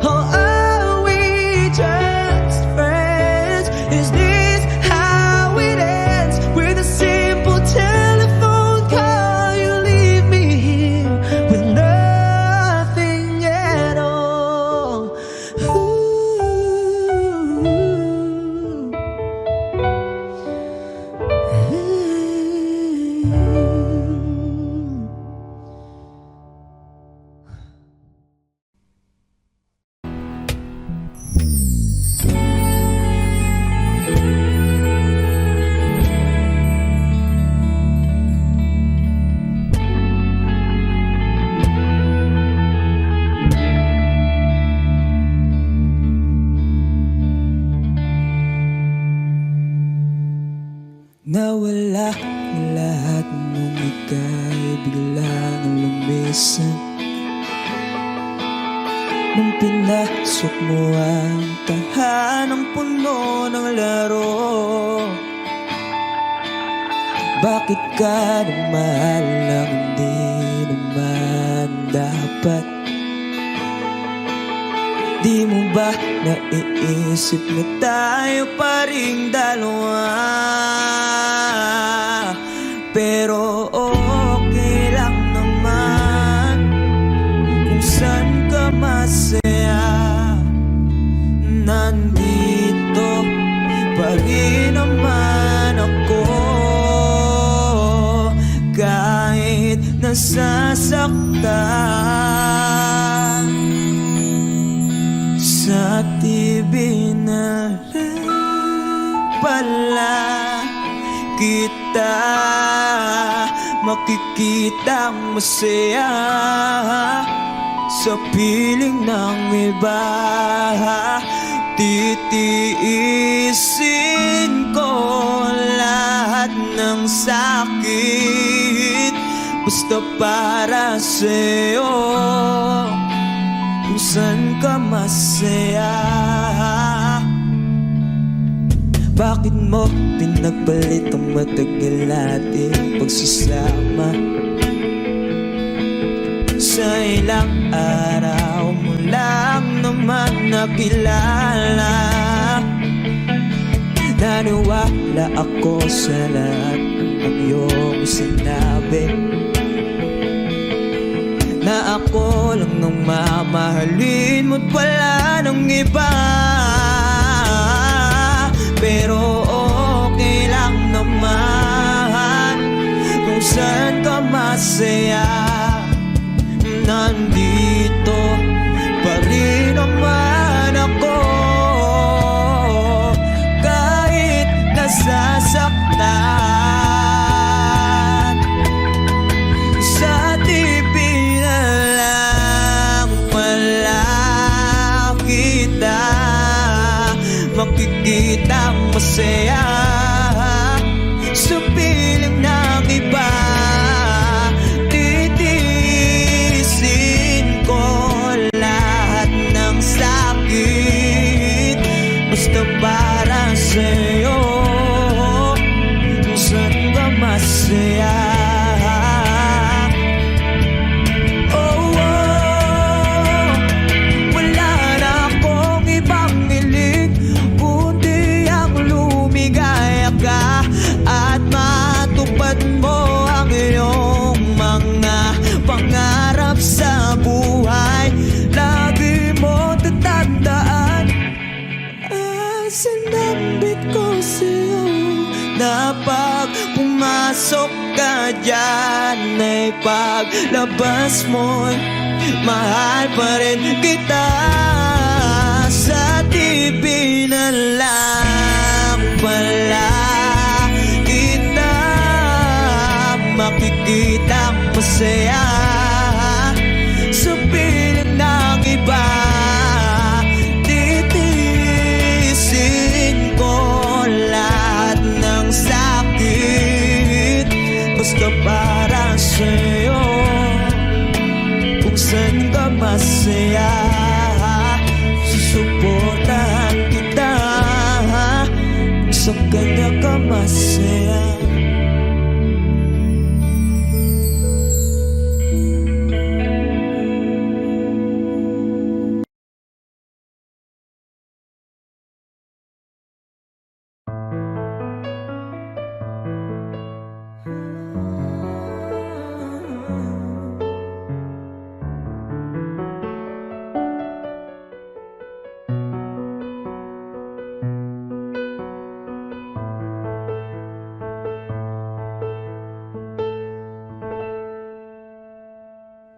or are we just friends? Is this how it ends? With a simple telephone call, you leave me here with nothing at all. Nawala ang lahat nung ika'y biglang lumisan. Nung pinasok mo ang tahanang puno ng laro, bakit ka nagmahal ng hindi naman dapat? Di mo ba naiisip na tayo pa ring dalawa? Pero okay lang naman kung saan ka masaya. Nandito pa rin naman ako, kahit nasasaktan. Sa TV na lang pala kita makikitang masaya sa piling ng iba. Titiisin ko lahat ng sakit basta para sa'yo, kung saan ka masaya. Bakit mo pinagpalit ang matagal nating pagsasama? Sa ilang araw mo lang naman nakilala. Naniwala ako sa lahat ng iyong sinabi, na ako lang ang mamahalin mo't wala nang iba. Pero okay lang naman kung saan ka masaya. Nandito pa rin naman ako, kahit nasasaktan. Sa TV na lang pala kita makikitang masaya sa piling ng iba. Titiisin ko lahat ng sakit basta para sa'yo, kung saan ka masaya. At matupad mo ang iyong mga pangarap sa buhay. Lagi mo tatandaan, sinambit ko sa'yo na pag pumasok ka dyan ay paglabas mo'y mahal pa rin kita. Sa TV na lang pala makikitang masaya sa piling ng iba. Titiisin ko lahat ng sakit basta para sa'yo, kung saan ka masaya. Susuportahan kita sa kanya ka masaya.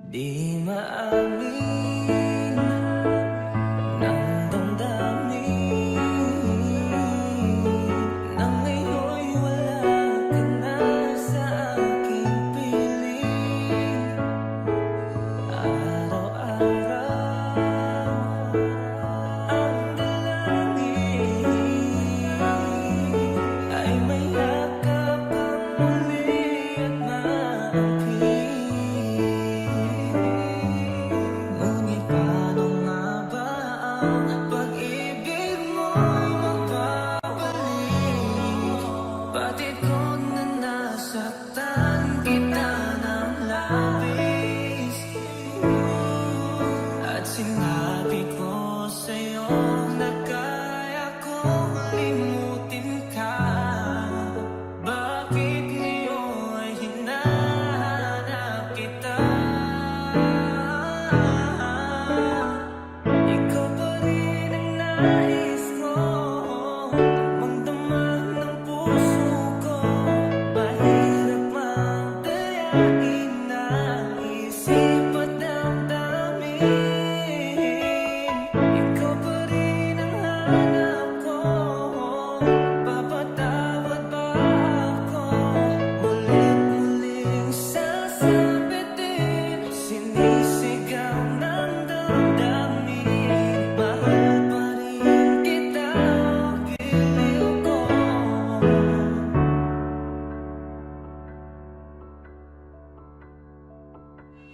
Di maamin ng damdamin na ngayon'y wala ka na sa aking piling. Araw-araw ang dalangin ay may yakap kang muli at maamping.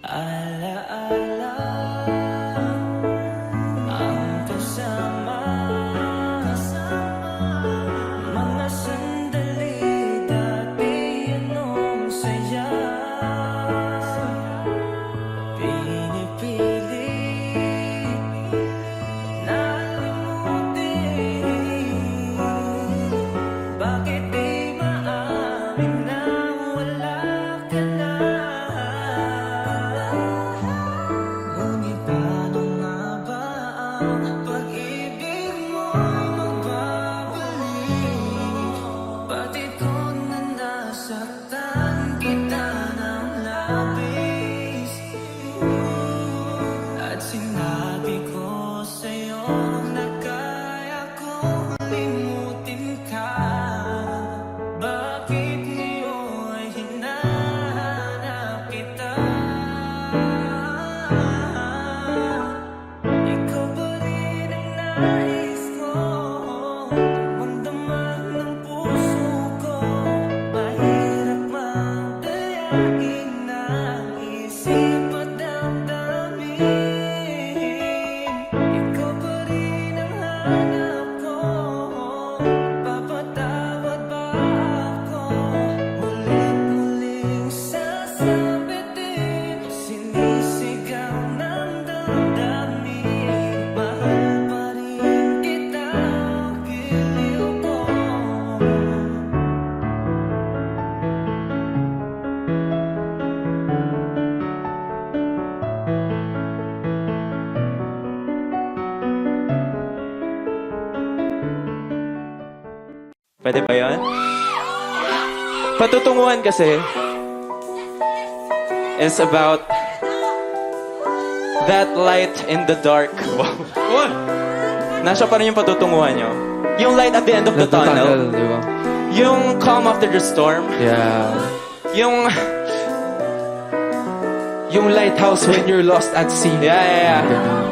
Alaala ang kasama, mga sandali dati anong saya. Pinipili na limutin. Bakit di maamin na wala ka na? Ngunit paano nga ba ang pag-ibig mo'y magbabalik? Pati kung na nasaktan kita ng labis, at sinabi ko sa'yo na kaya kong limutin ka. Bakit ngayon hinahanap kita? Ikaw pa rin ang nais ko, damang-dama ng puso ko. Mahirap magdayain ng isip at damdamin. Ikaw pa rin ang hanap ko, papatawad ba ako? Mulit-muling sasabitin, sinisigaw ng damdamin. Mahal pa rin kita, giliw ko. Pwede ba yan? Patutunguhan kasi is about that light in the dark. Wow. Nasa pa rin yung patutunguhan nyo. Yung light at the end of the tunnel. Di ba? Yung calm after the storm. Yeah. Yung lighthouse When you're lost at sea. Yeah. Ganun.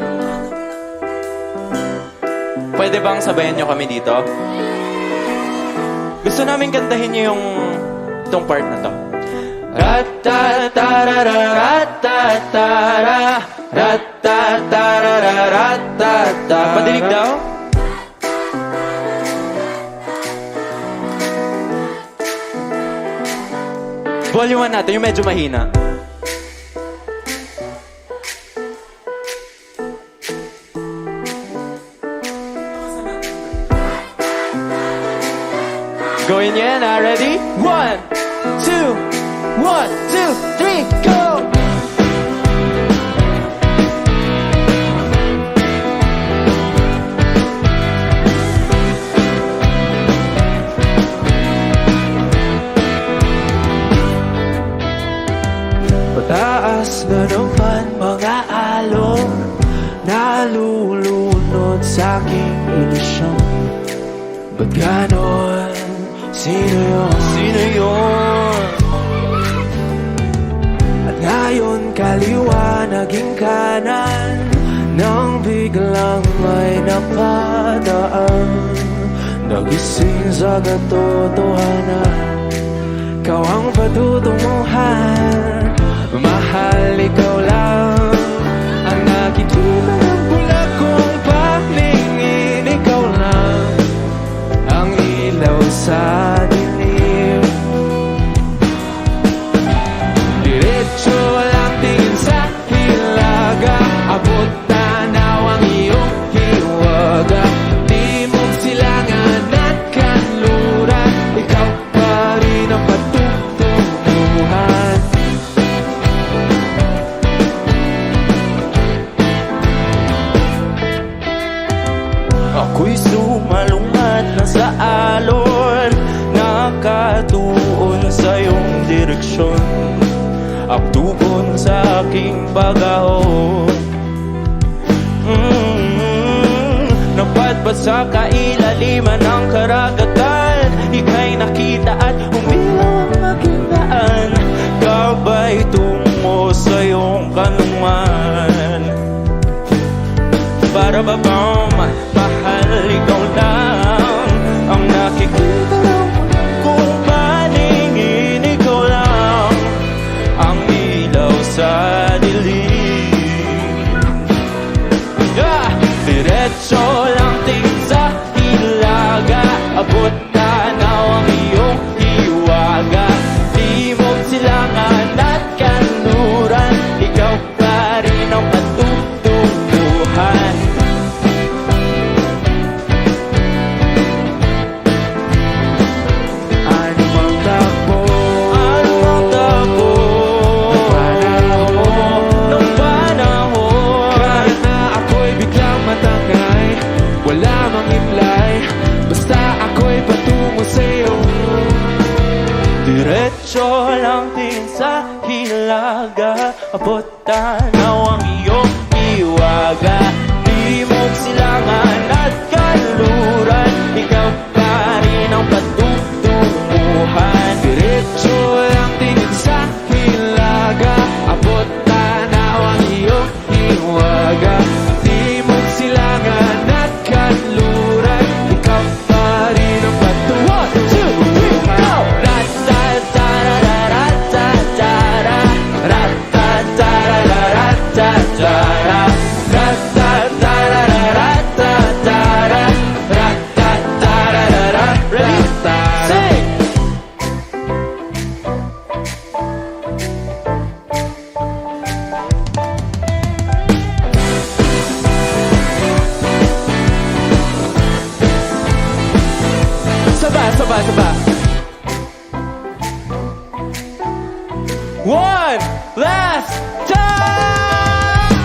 Pwede bang sabayan nyo kami dito? Gusto namin kantahin nyo yung itong part na to. Rat-ta-ta-ra-ra-rat-ta-ta-ra, rat-ta-ta-ra-ra-rat-ta-ta. Padinig daw? Volume 1 natin, yung medyo mahina. Going in, ready? 1, 2, 1, 2, 3, go! Pataas na naman mga alon, nalulunod sa aking ilusyon. Ba't ganon? Sino yun? Sino yun? At ngayon kaliwa naging kanan, nang biglang may napadaan. Nagising sa katotohanan, ikaw ang patutunguhan. Mahal, ikaw lang ang nakikita ng bula kong paningin. Ikaw lang ang ilaw sa dilim. Diretso lang tingin sa hilaga, abot tanaw ang iyong hiwaga. Di mong silangan at kanluran, ikaw pa rin ang patutunguhan. Ako'y sumalungat na sa alon, nakatuon sa iyong direksyon, aktugon sa aking pag-ahon. Napadpad sa kailaliman ng karagatan, ika'y nakita at umilaw ang aking daan, gabay tungo sa iyong kanungan. Para ba bang mahal, ikaw lang ang nakikita ng kung paningin. Ikaw lang ang ilaw sa Abot tanaw ang iyong iwaga. Di mo silangan at kanluran, ikaw pa rin ang patutunguhan. Diretso lang tingin sa hilaga. Abot tanaw ang iyong iwaga. Di mo silangan at kanluran, ikaw pa rin ang patutunguhan. Ra-ta-ta-ra-ra-ra-ta-ta-ra, ra-ta-ta-ra-ra-ra-ta-ta-ra, ra-ta-ta-ra-ra-ra-ta-ta-ra, ra-ta-ta-ra-ra-ra-ta-ta-ra. Sing! Saba, saba, saba. One last time.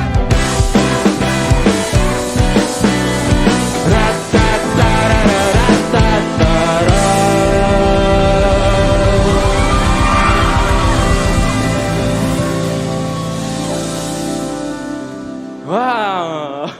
Ra-ta-ta-ra-ra-ra-ta-ta-ra. Wow.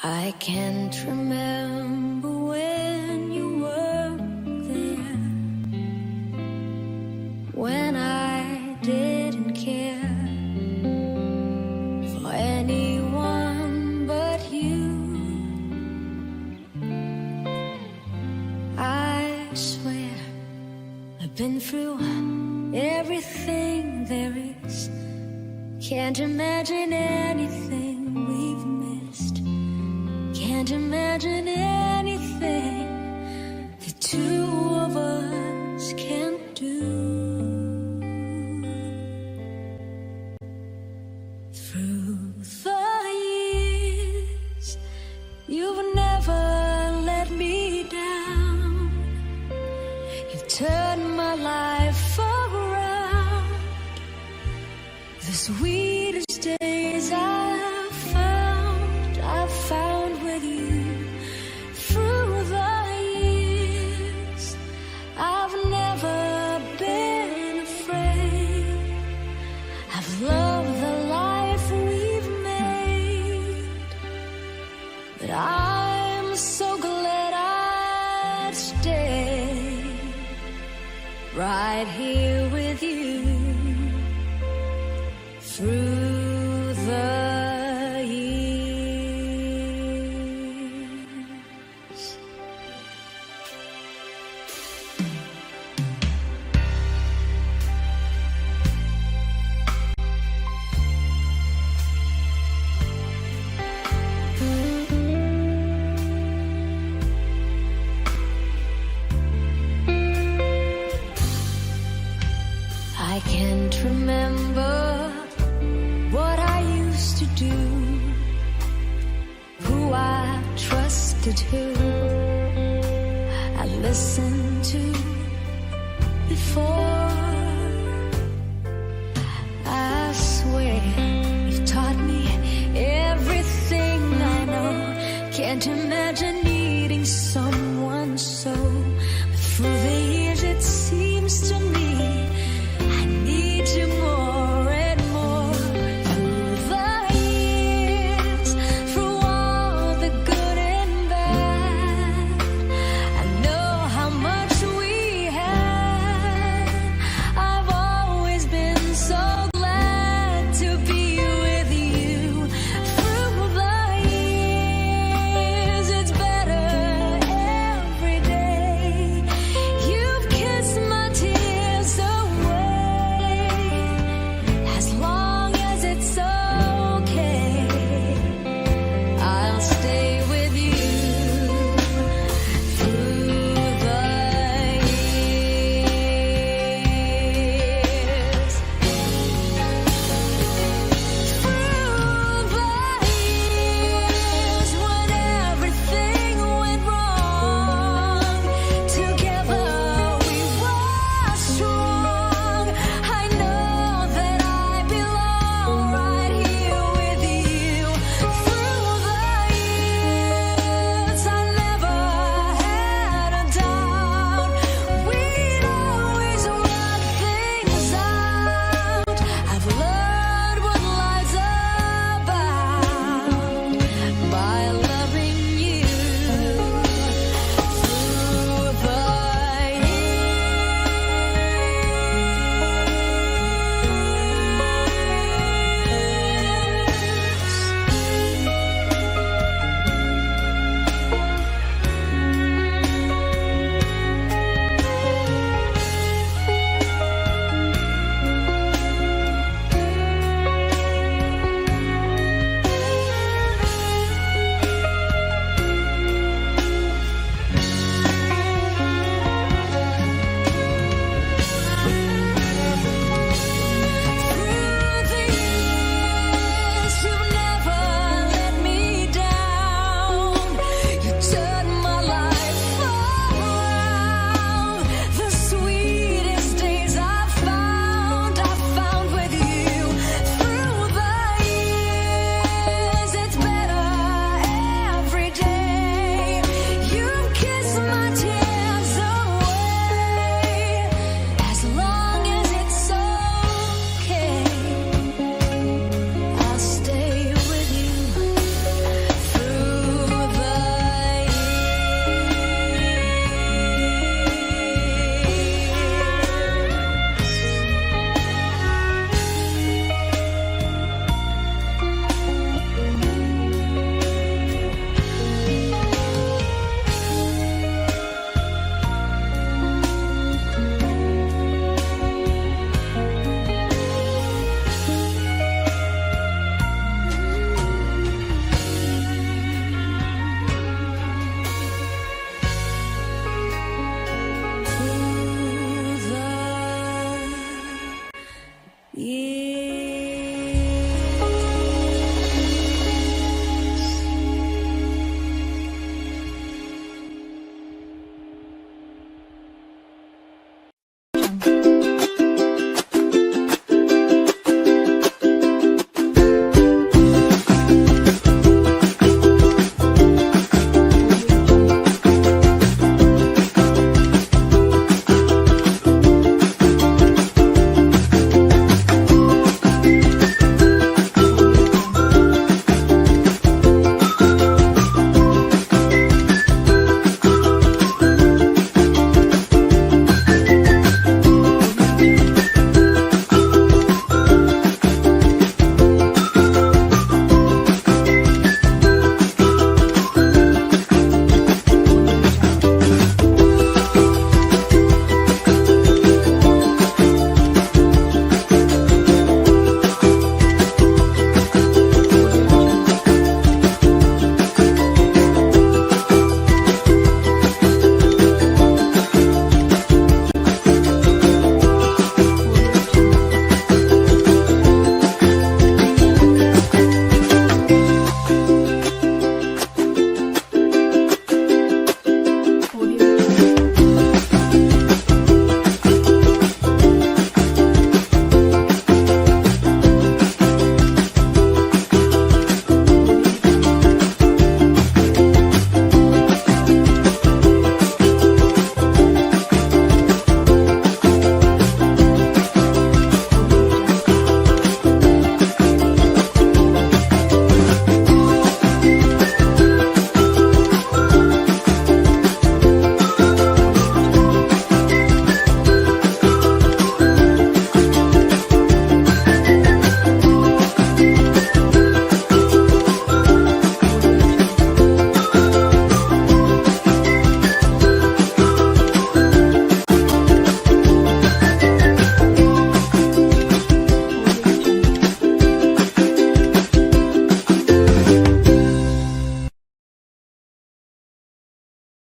I can't remember when you were there, when I didn't care for anyone but you. I swear I've been through everything there is. Can't imagine anything we've missed. Can't imagine anything the two of us can't do. Through the years, you've never let me down. You've turned my life around. The sweetest days I've found with you. Through the years, I've never been afraid. I've loved the life we've made, but I'm so glad I'd stay right here with you. Through the years. I can't remember what I used to do, who I trusted, who I listened to before